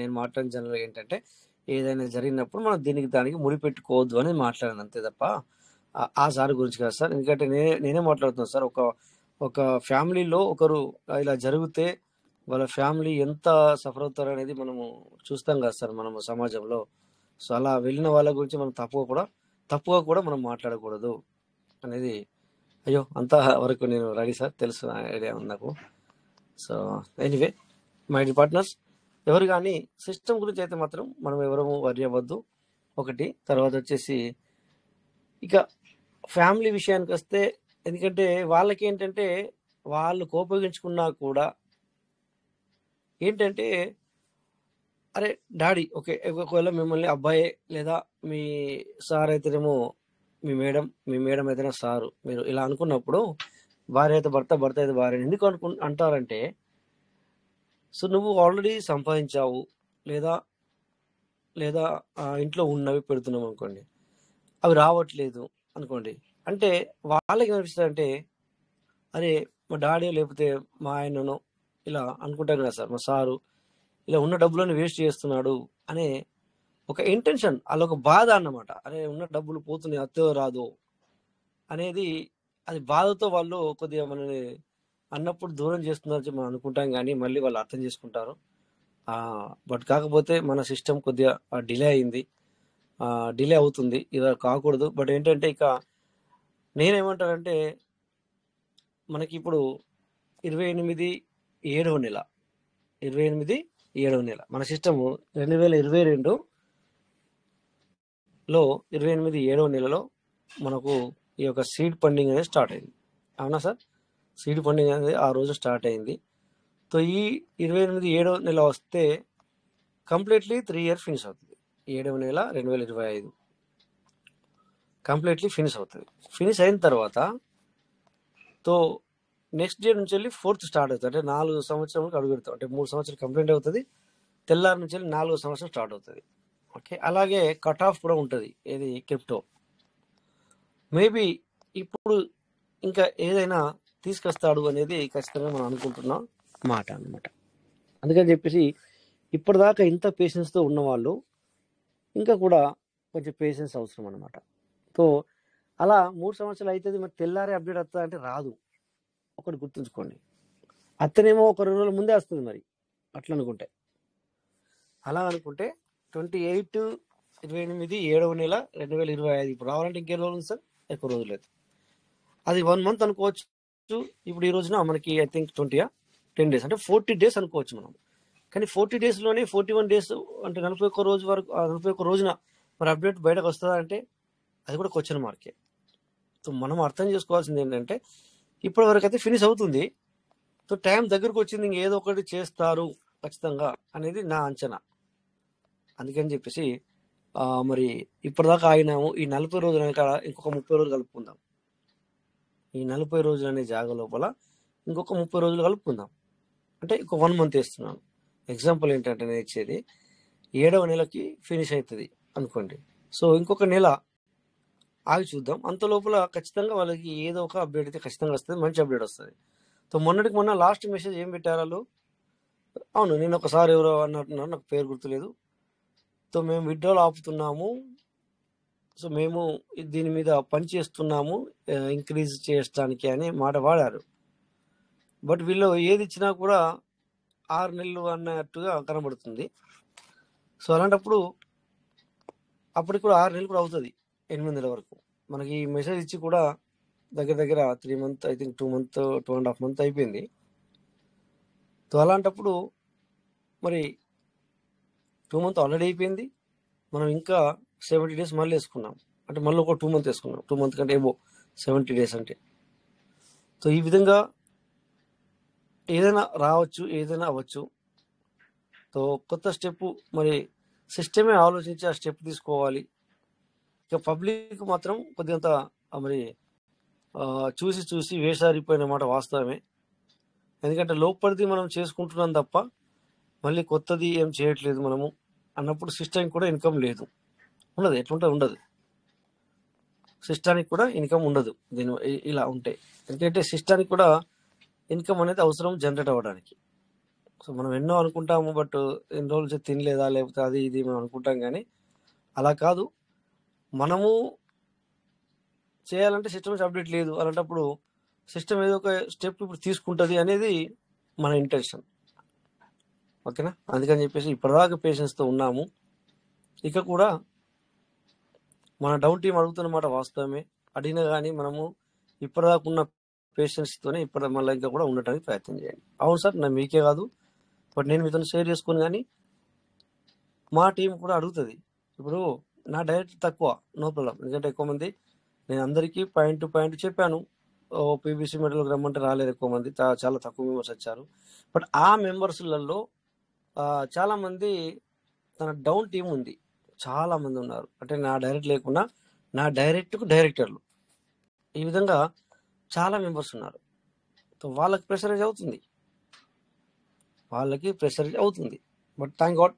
నేను మాట్లాడిన జనరల్ ఏంటంటే, ఏదైనా జరిగినప్పుడు మనం దానికి ముడిపెట్టుకోవద్దు అని మాట్లాడాను అంతే తప్ప ఆ సార్ గురించి కాదు సార్. ఎందుకంటే నేనే మాట్లాడుతున్నాను సార్. ఒక ఫ్యామిలీలో ఒకరు ఇలా జరిగితే వాళ్ళ ఫ్యామిలీ ఎంత సఫర్ అవుతారు అనేది మనము చూస్తాం కదా సార్ మనము సమాజంలో. సో అలా వెళ్ళిన వాళ్ళ గురించి మనం తప్పుగా కూడా మనం మాట్లాడకూడదు అనేది. అయ్యో అంత వరకు నేను రెడీ సార్, తెలుసు, ఐడియా ఉంది నాకు. So anyway my the partners, ఎవరు కానీ సిస్టమ్ గురించి అయితే మాత్రం మనం ఎవరము వరి అవ్వద్దు. ఒకటి. తర్వాత వచ్చేసి ఇక ఫ్యామిలీ విషయానికి వస్తే, ఎందుకంటే వాళ్ళకి ఏంటంటే వాళ్ళు కోపగించుకున్నా కూడా ఏంటంటే, అరే డాడీ ఓకే, ఒకవేళ మిమ్మల్ని అబ్బాయి లేదా మీ సార్ అయితేనేమో మీ మేడం అయితేనే సారు, మీరు ఇలా అనుకున్నప్పుడు భార్య అయితే భర్త, భర్త అయితే భార్య ఎందుకు అంటారంటే, సో నువ్వు ఆల్రెడీ సంపాదించావు లేదా లేదా ఇంట్లో ఉన్నవి పెడుతున్నావు అనుకోండి, అవి రావట్లేదు అనుకోండి, అంటే వాళ్ళకి ఏమనిపిస్తుంది అంటే, అరే మా డాడీ లేకపోతే మా ఆయనను ఇలా అనుకుంటాం కదా సార్, మా సారు ఇలా ఉన్న డబ్బులను వేస్ట్ చేస్తున్నాడు అనే ఒక ఇంటెన్షన్, అలా ఒక బాధ అన్నమాట. అరే ఉన్న డబ్బులు పోతున్నాయి, అత్తో రాదు అనేది, అది బాధతో వాళ్ళు కొద్దిగా మనని అన్నప్పుడు దూరం చేస్తున్నారు మనం అనుకుంటాం, కానీ మళ్ళీ వాళ్ళు అర్థం చేసుకుంటారు. బట్ కాకపోతే మన సిస్టమ్ కొద్దిగా డిలే అయింది, డిలే అవుతుంది, ఇలా కాకూడదు. బట్ ఏంటంటే ఇక నేనేమంటానంటే, మనకి ఇప్పుడు 28/7 నెల 28/7 మన సిస్టము 2022లో 28/7 నెలలో మనకు ఈ యొక్క సీడ్ ఫండింగ్ అనేది స్టార్ట్ అయింది. అవునా సార్? సీడ్ ఫండింగ్ అనేది ఆ రోజు స్టార్ట్ అయింది. సో ఈ 28/7 నెల వస్తే కంప్లీట్లీ 3 ఇయర్స్ ఫినిష్ అవుతుంది. 7వ నెల 2025 కంప్లీట్లీ ఫినిష్ అవుతుంది. ఫినిష్ అయిన తర్వాత తో నెక్స్ట్ డే నుంచి వెళ్ళి 4th స్టార్ట్ అవుతుంది. అంటే 4 సంవత్సరాలకు అడుగు పెడతాం. అంటే 3 సంవత్సరాలు కంప్లీట్ అవుతుంది, తెల్లారి నుంచి వెళ్ళి 4వ సంవత్సరం స్టార్ట్ అవుతుంది. ఓకే, అలాగే కట్ ఆఫ్ కూడా ఉంటుంది ఏది క్రిప్టో. మేబీ ఇప్పుడు ఇంకా ఏదైనా తీసుకొస్తాడు అనేది ఖచ్చితంగా మనం అనుకుంటున్నాం మాట అన్నమాట. అందుకని చెప్పేసి ఇప్పటిదాకా ఇంత పేషెన్స్తో ఉన్నవాళ్ళు ఇంకా కూడా కొంచెం పేషెన్స్ అవసరం అనమాట. సో అలా 3 సంవత్సరాలు అవుతుంది, మరి తెల్లారే అప్డేట్ వస్తుందా అంటే రాదు. ఒకటి గుర్తుంచుకోండి, అతనేమో ఒక 2 రోజుల ముందే వస్తుంది. మరి అట్లా అనుకుంటే, అలా అనుకుంటే 28/7 నెల 2025 ఇప్పుడు రావాలంటే ఇంకే రోజులు ఉంది సార్? ఎక్కువ రోజులు లేదు, అది 1 month అనుకోవచ్చు. ఇప్పుడు ఈ రోజున మనకి ఐ థింక్ 10 days, అంటే 40 days అనుకోవచ్చు మనం. కానీ 40 daysలోనే 41 days అంటే 41 రోజు వరకు, 41 రోజున మరి అప్డేట్ బయటకు వస్తుందా అంటే అది కూడా క్వశ్చన్ మార్కే. సో మనం అర్థం చేసుకోవాల్సింది ఏంటంటే, ఇప్పటి వరకు అయితే ఫినిష్ అవుతుంది, సో టైం దగ్గరకు వచ్చింది, ఇంకేదో ఒకటి చేస్తారు ఖచ్చితంగా అనేది నా అంచనా. అందుకని చెప్పేసి మరి ఇప్పటిదాకా ఆగినాము, ఈ 40 రోజులు వెనకాల ఇంకొక 30 రోజులు కలుపుకుందాం. ఈ 40 రోజులు అనే జాగ లోపల ఇంకొక 30 రోజులు కలుపుకుందాం. అంటే ఇంకో 1 month వేస్తున్నాను. ఎగ్జాంపుల్ ఏంటంటే నేను ఇచ్చేది 7వ నెలకి ఫినిష్ అవుతుంది అనుకోండి, సో ఇంకొక నెల ఆగి చూద్దాం. అంత లోపల ఖచ్చితంగా వాళ్ళకి ఏదో ఒక అప్డేట్ అయితే ఖచ్చితంగా వస్తుంది, మంచి అప్డేట్ వస్తుంది. సో మొన్నటికి మొన్న లాస్ట్ మెసేజ్ ఏం పెట్టారు వాళ్ళు? అవును, నేను ఒకసారి ఎవరో అన్నట్టున్నారు, నాకు పేరు గుర్తులేదు. సో మేము విత్డ్రాల్ ఆపుతున్నాము, సో మేము దీని మీద పని చేస్తున్నాము ఇంక్రీజ్ చేయడానికి అనే మాట వాడారు. బట్ వీళ్ళు ఏది ఇచ్చినా కూడా 6 నెలలు అన్నట్టుగా కనబడుతుంది. సో అలాంటప్పుడు అప్పటికి కూడా 6 నెలలు కూడా అవుతుంది, 8 నెలల వరకు. మనకి మెసేజ్ ఇచ్చి కూడా దగ్గర 3 months, I think 2 months, 2.5 months అయిపోయింది. సో అలాంటప్పుడు మరి 2 months ఆల్రెడీ అయిపోయింది, మనం ఇంకా 70 days మళ్ళీ వేసుకున్నాం, అంటే మళ్ళీ ఒక 2 months వేసుకున్నాం. 2 months కంటే ఏమో 70 days అంటే. సో ఈ విధంగా ఏదైనా రావచ్చు, ఏదైనా అవ్వచ్చు. సో కొత్త స్టెప్ మరి సిస్టమే ఆలోచించి ఆ స్టెప్ తీసుకోవాలి. ఇక పబ్లిక్ మాత్రం కొద్దిగంత మరి చూసి వేసారిపోయిన మాట వాస్తవమే. ఎందుకంటే లోపలిది మనం చేసుకుంటున్నాం తప్ప మళ్ళీ కొత్తది ఏం చేయట్లేదు మనము అన్నప్పుడు సిస్టమ్ కూడా ఇన్కమ్ లేదు, ఉండదు, ఎట్లుంటే ఉండదు, సిస్టానికి కూడా ఇన్కమ్ ఉండదు దీని ఇలా ఉంటే. ఎందుకంటే సిస్టానికి కూడా ఇన్కమ్ అనేది అవసరం జనరేట్ అవ్వడానికి. సో మనం ఎన్నో అనుకుంటాము, బట్ ఎన్ని రోజులు తినలేదా లేకపోతే అది ఇది మనం అనుకుంటాం, కానీ అలా కాదు. మనము చేయాలంటే సిస్టమ్ అప్డేట్ లేదు, అలాంటప్పుడు సిస్టమ్ ఏదో ఒక స్టెప్ ఇప్పుడు తీసుకుంటుంది అనేది మన ఇంటెన్షన్. ఓకేనా. అందుకని చెప్పేసి ఇప్పటిదాకా పేషెన్స్తో ఉన్నాము. ఇక కూడా మన డౌన్ టీం అడుగుతున్నమాట వాస్తవమే. అడిగినా కానీ మనము ఇప్పటిదాకా ఉన్న పేషెన్స్తోనే మళ్ళీ ఇంకా కూడా ఉండటానికి ప్రయత్నం చేయండి. అవును సార్, మీకే కాదు, బట్ నేను మీతో షేర్ చేసుకుని కానీ మా టీం కూడా అడుగుతుంది. ఇప్పుడు నా డైరెక్ట్ తక్కువ, నో ప్రాబ్లం. ఎందుకంటే ఎక్కువ మంది నేను అందరికీ పాయింట్ టు పాయింట్ చెప్పాను. పీబీసీ మెడల్కి రమ్మంటే రాలేదు ఎక్కువ మంది, చాలా తక్కువ మెంబర్స్ వచ్చారు. బట్ ఆ మెంబర్స్లలో చాలా మంది తన డౌన్ టీం ఉంది, చాలా మంది ఉన్నారు. అంటే నా డైరెక్ట్ లేకుండా నా డైరెక్ట్కు డైరెక్టర్లు, ఈ విధంగా చాలా మెంబర్స్ ఉన్నారు. వాళ్ళకి ప్రెషరైజ్ అవుతుంది, బట్ థ్యాంక్ గాడ్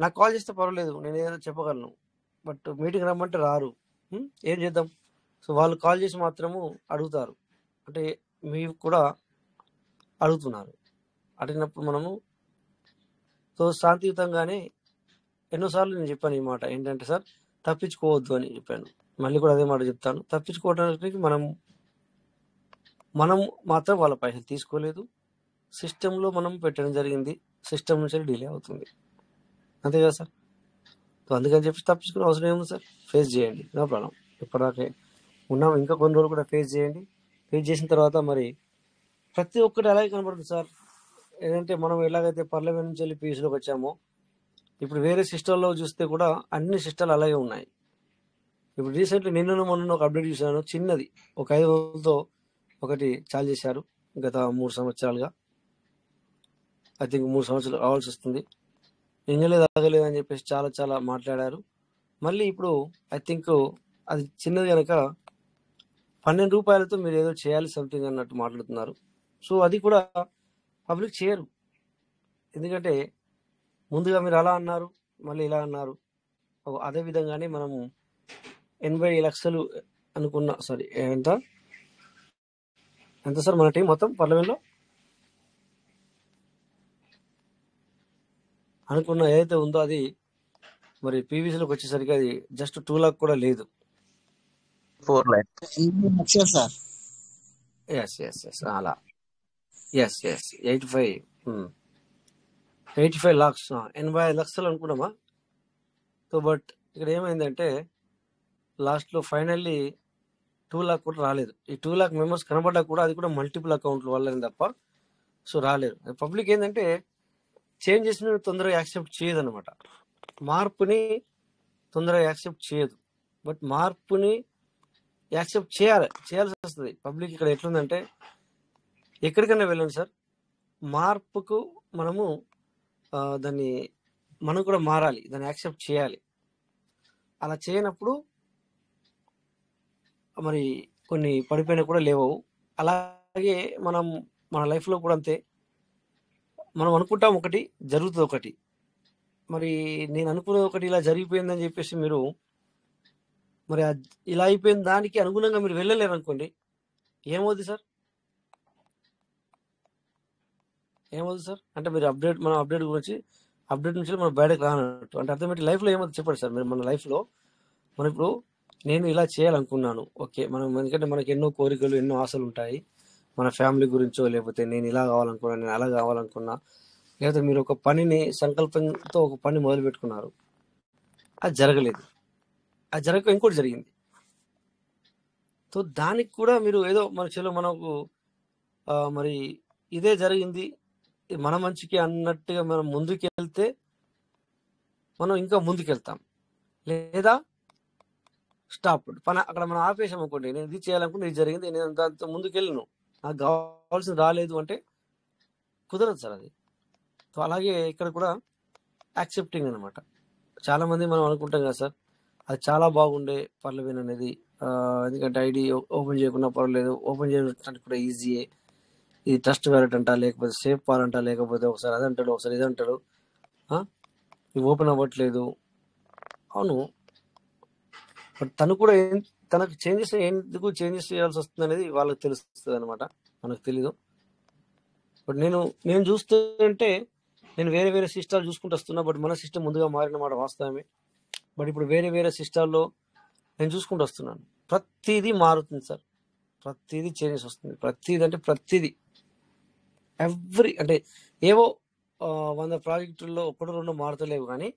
నాకు కాల్ చేస్తే పర్వాలేదు, నేను ఏదైనా చెప్పగలను. బట్ మీటింగ్ రమ్మంటే రారు, ఏం చేద్దాం. సో వాళ్ళు కాల్ చేసి మాత్రము అడుగుతారు, అంటే మీరు కూడా అడుగుతున్నారు. అడిగినప్పుడు మనము సో శాంతియుతంగానే ఎన్నోసార్లు నేను చెప్పాను ఈ మాట ఏంటంటే, సార్ తప్పించుకోవద్దు అని చెప్పాను. మళ్ళీ కూడా అదే మాట చెప్తాను. తప్పించుకోవడానికి మనం మాత్రం వాళ్ళ పైసలు తీసుకోలేదు, సిస్టంలో మనం పెట్టడం జరిగింది, సిస్టమ్ నుంచి డిలే అవుతుంది, అంతే కదా సార్. సో అందుకని చెప్పి తప్పించుకునే అవసరం ఏముంది సార్, ఫేస్ చేయండి, నో ప్రాబ్లం. ఇప్పటిదాకే ఉన్నాం, ఇంకా కొన్ని రోజులు కూడా ఫేస్ చేయండి. ఫేస్ చేసిన తర్వాత మరి ప్రతి ఒక్కటి అలాగే కనబడుతుంది సార్. ఏంటంటే మనం ఎలాగైతే పార్లమెంట్ నుంచి వెళ్ళి పీసీలోకి వచ్చామో, ఇప్పుడు వేరే సిస్టంలో చూస్తే కూడా అన్ని సిస్టాలు అలాగే ఉన్నాయి. ఇప్పుడు రీసెంట్లీ నిన్న మొన్న ఒక అప్డేట్ చూసాను, చిన్నది, ఒక 500తో ఒకటి చాలు చేశారు. గత 3 సంవత్సరాలుగా ఐ థింక్ 3 సంవత్సరాలు కావాల్సి వస్తుంది. ఇంజలేదు ఆగలేదు అని చెప్పేసి చాలా మాట్లాడారు. మళ్ళీ ఇప్పుడు ఐ థింక్ అది చిన్నది కనుక 12 రూపాయలతో మీరు ఏదో చేయాలి సంథింగ్ అన్నట్టు మాట్లాడుతున్నారు. సో అది కూడా పబ్లిక్ చేయరు, ఎందుకంటే ముందుగా మీరు అలా అన్నారు, మళ్ళీ ఇలా అన్నారు. అదే విధంగానే మనము 80 లక్షలు అనుకున్న, సారీ ఎంత సార్ మన టీం మొత్తం పార్లమెంట్లో అనుకున్న ఏదైతే ఉందో అది మరి పీవీసీలోకి వచ్చేసరికి అది జస్ట్ 2 లాక్ కూడా లేదు. 4 lakhs. ఎస్ అలా, ఎస్ 85 లాక్స్, 85 లక్షలు అనుకున్నామా. సో బట్ ఇక్కడ ఏమైందంటే లాస్ట్లో ఫైనల్లీ 2 లాక్ కూడా రాలేదు. ఈ 2 లాక్ మెంబర్స్ కనబడ్డా కూడా అది కూడా మల్టిపుల్ అకౌంట్ల వల్లనే తప్ప సో రాలేదు. పబ్లిక్ ఏంటంటే చేంజెస్ తొందరగా యాక్సెప్ట్ చేయదు అనమాట, మార్పుని తొందరగా యాక్సెప్ట్ చేయదు. బట్ మార్పుని యాక్సెప్ట్ చేయాల్సి వస్తుంది. పబ్లిక్ ఇక్కడ ఎట్లుందంటే, ఎక్కడికైనా వెళ్ళండి సార్, మార్పుకు మనము దాన్ని మనం కూడా మారాలి, దాన్ని యాక్సెప్ట్ చేయాలి. అలా చేయనప్పుడు మరి కొన్ని పడిపోయినా కూడా లేవవు. అలాగే మన లైఫ్లో కూడా అంతే, మనం అనుకుంటాం ఒకటి, జరుగుతుంది ఒకటి. మరి నేను అనుకున్నది ఒకటి, ఇలా జరిగిపోయిందని చెప్పేసి మీరు మరి ఇలా అయిపోయిన దానికి అనుగుణంగా మీరు వెళ్ళలేరు అనుకోండి, ఏమవుతుంది సార్? అంటే మీరు మన అప్డేట్ నుంచి మనం బయటకు రానట్టు అంటే అర్థం ఏంటి? లైఫ్లో ఏమవుతుంది చెప్పండి సార్. మీరు మన లైఫ్లో ఇప్పుడు నేను ఇలా చేయాలనుకున్నాను, ఓకే, ఎందుకంటే మనకి ఎన్నో కోరికలు, ఎన్నో ఆశలు ఉంటాయి, మన ఫ్యామిలీ గురించో, లేకపోతే నేను ఇలా కావాలనుకున్నా, నేను అలా కావాలనుకున్నా, లేకపోతే మీరు ఒక పనిని సంకల్పంతో ఒక పని మొదలు పెట్టుకున్నారు, అది జరగలేదు, అది జరగక ఇంకోటి జరిగింది. సో దానికి కూడా మీరు ఏదో మనకు మరి ఇదే జరిగింది, మన మంచికి అన్నట్టుగా మనం ముందుకెళ్తే మనం ఇంకా ముందుకెళ్తాం, లేదా స్టాప్ పని అక్కడ మనం ఆపేసాం అనుకోండి. నేను ఇది చేయాలనుకుంటే ఇది జరిగింది, నేను దాంతో ముందుకెళ్ళను, నాకు కావాల్సింది రాలేదు అంటే కుదరదు సార్ అది. సో అలాగే ఇక్కడ కూడా యాక్సెప్టింగ్ అనమాట. చాలామంది మనం అనుకుంటాం కదా సార్, అది చాలా బాగుండే పార్లమెంట్ అనేది, ఎందుకంటే ఐడి ఓపెన్ చేయకుండా పర్వాలేదు, ఓపెన్ చేయడానికి కూడా ఈజీయే, ఇది ట్రస్ట్ వ్యాలెట్ అంట, లేకపోతే సేఫ్ పాల్ అంట, లేకపోతే ఒకసారి అది అంటాడు, ఒకసారి ఇది అంటాడు, ఇవి ఓపెన్ అవ్వట్లేదు. అవును, బట్ తను కూడా తనకు ఎందుకు చేంజెస్ చేయాల్సి వస్తుంది అనేది వాళ్ళకి తెలుస్తుంది అనమాట, మనకు తెలీదు. బట్ నేను చూస్తుంటే నేను వేరే సిస్టాలు చూసుకుంటూ వస్తున్నా, బట్ మన సిస్టమ్ ముందుగా మారిన మాట వాస్తవమే. బట్ ఇప్పుడు వేరే సిస్టాల్లో నేను చూసుకుంటూ వస్తున్నాను, ప్రతిదీ మారుతుంది సార్, ప్రతిదీ చేంజెస్ వస్తుంది, ప్రతిదీ అంటే ప్రతిదీ అంటే ఏవో 100 ప్రాజెక్టుల్లో ఒకటో రెండో మారుతలేవు కానీ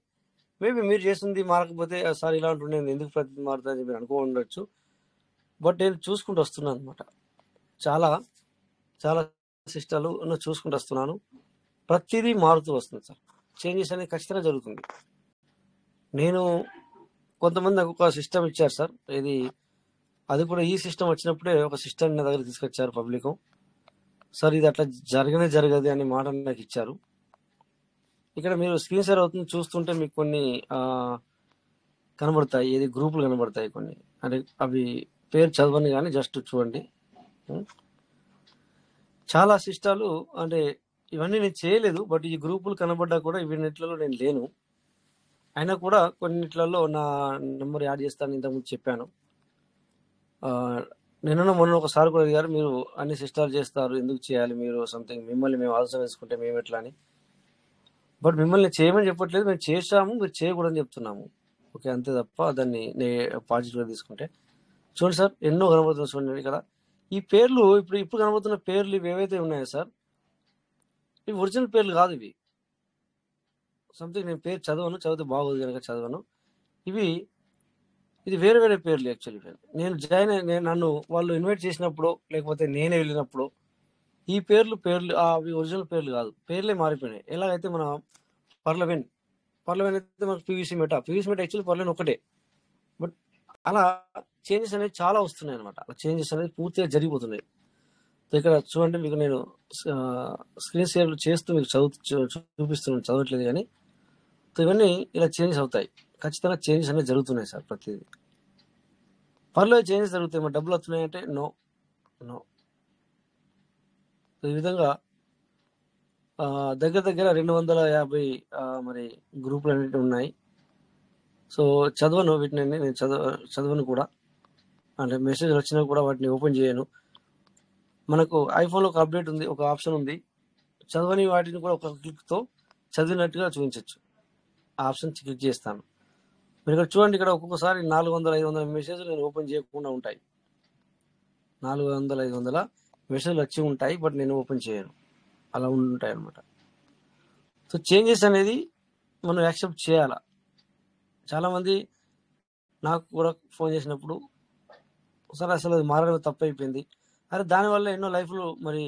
మేబీ మీరు చేసింది మారకపోతే సార్ ఇలా ఉంటుండే ఎందుకు ప్రతి మారుతుంది మీరు అనుకో ఉండొచ్చు. బట్ నేను చూసుకుంటూ వస్తున్నాను అనమాట. చాలా చాలా సిస్టాలు చూసుకుంటూ వస్తున్నాను. ప్రతిదీ మారుతూ వస్తుంది సార్. చేంజెస్ అనేది ఖచ్చితంగా జరుగుతుంది. నేను కొంతమంది నాకు ఒక సిస్టమ్ ఇచ్చారు సార్. అది కూడా ఈ సిస్టమ్ వచ్చినప్పుడే ఒక సిస్టమ్ నా దగ్గర తీసుకొచ్చారు పబ్లిక్. సార్ ఇది అట్లా జరగదు అనే మాట నాకు ఇచ్చారు. ఇక్కడ మీరు స్క్రీన్ షేర్ అవుతుంది చూస్తుంటే మీకు కొన్ని కనబడతాయి, గ్రూపులు కనబడతాయి కొన్ని. అంటే అవి పేరు చదవని కానీ జస్ట్ చూడండి. చాలా సిస్టాలు అంటే ఇవన్నీ నేను చేయలేదు. బట్ ఈ గ్రూపులు కనబడ్డా కూడా ఇవన్నిట్లలో నేను లేను. అయినా కూడా కొన్నిట్లలో నా నెంబర్ యాడ్ చేస్తాను, ఇంతకుముందు చెప్పాను. నిన్న మొన్న ఒకసారి కూడా అడిగారు, మీరు అన్ని సిస్టాలు చేస్తారు ఎందుకు చేయాలి మీరు సంథింగ్, మిమ్మల్ని మేము ఆలోచన వేసుకుంటే మేము ఎట్లా అని. బట్ మిమ్మల్ని చేయమని చెప్పట్లేదు, మేము చేసాము, మీరు చేయకూడదని చెప్తున్నాము. ఓకే, అంతే తప్ప దాన్ని పాజిటివ్గా తీసుకుంటే. చూడండి సార్, ఎన్నో కనబడుతున్నాయి చూడండి ఇక్కడ. ఈ పేర్లు ఇప్పుడు కనబడుతున్న పేర్లు ఇవి ఏవైతే ఉన్నాయో సార్, ఇవి ఒరిజినల్ పేర్లు కాదు. ఇవి సంథింగ్ నేను పేరు చదివితే బాగోదు కనుక చదవను. ఇది వేరే వేరే పేర్లు. యాక్చువల్లీ నేను నన్ను వాళ్ళు ఇన్వైట్ చేసినప్పుడు లేకపోతే నేనే వెళ్ళినప్పుడు ఈ పేర్లు అవి ఒరిజినల్ పేర్లు కాదు, పేర్లే మారిపోయినాయి. ఎలాగైతే మన పర్లవెన్ అయితే మనకు పీవీసీ మెటా యాక్చువల్లీ పర్లవెన్ ఒకటే. బట్ అలా చేంజెస్ అనేవి చాలా వస్తున్నాయి అనమాట. అలా చేంజెస్ అనేది పూర్తిగా జరిగిపోతున్నాయి. ఇక్కడ చూడండి, మీకు నేను స్క్రీన్ షేర్ చేస్తూ మీకు చూపిస్తున్నాను, చదవట్లేదు కానీ. ఇవన్నీ ఇలా చేంజెస్ అవుతాయి. ఖచ్చితంగా చేంజెస్ అనేవి జరుగుతున్నాయి సార్. ప్రతిదీ పర్లేదు చేంజెస్ జరుగుతాయి. మరి డబ్బులు వస్తున్నాయంటే నో. ఈ విధంగా దగ్గర 250 మరి గ్రూపులు అనేవి ఉన్నాయి. సో చదవను వీటిని, నేను చదవను కూడా. అంటే మెసేజ్ వచ్చినా కూడా వాటిని ఓపెన్ చేయను. మనకు ఐఫోన్లో ఒక అప్డేట్ ఉంది, ఒక ఆప్షన్ ఉంది, చదవని వాటిని కూడా ఒక క్లిక్తో చదివినట్టుగా చూపించవచ్చు. ఆ ఆప్షన్ క్లిక్ చేస్తాను. మీరు ఇక్కడ చూడండి, ఇక్కడ ఒక్కొక్కసారి 400-500 మెసేజ్లు నేను ఓపెన్ చేయకుండా ఉంటాయి. 400-500 మెసేజ్లు వచ్చి ఉంటాయి, బట్ నేను ఓపెన్ చేయను. అలా ఉంటాయి అన్నమాట. సో చేంజెస్ అనేది మనం యాక్సెప్ట్ చేయాలా. చాలామంది నాకు కూడా ఫోన్ చేసినప్పుడు, సరే అసలు అది మారడం తప్పైపోయింది, అరే దానివల్ల ఎన్నో లైఫ్లు మరి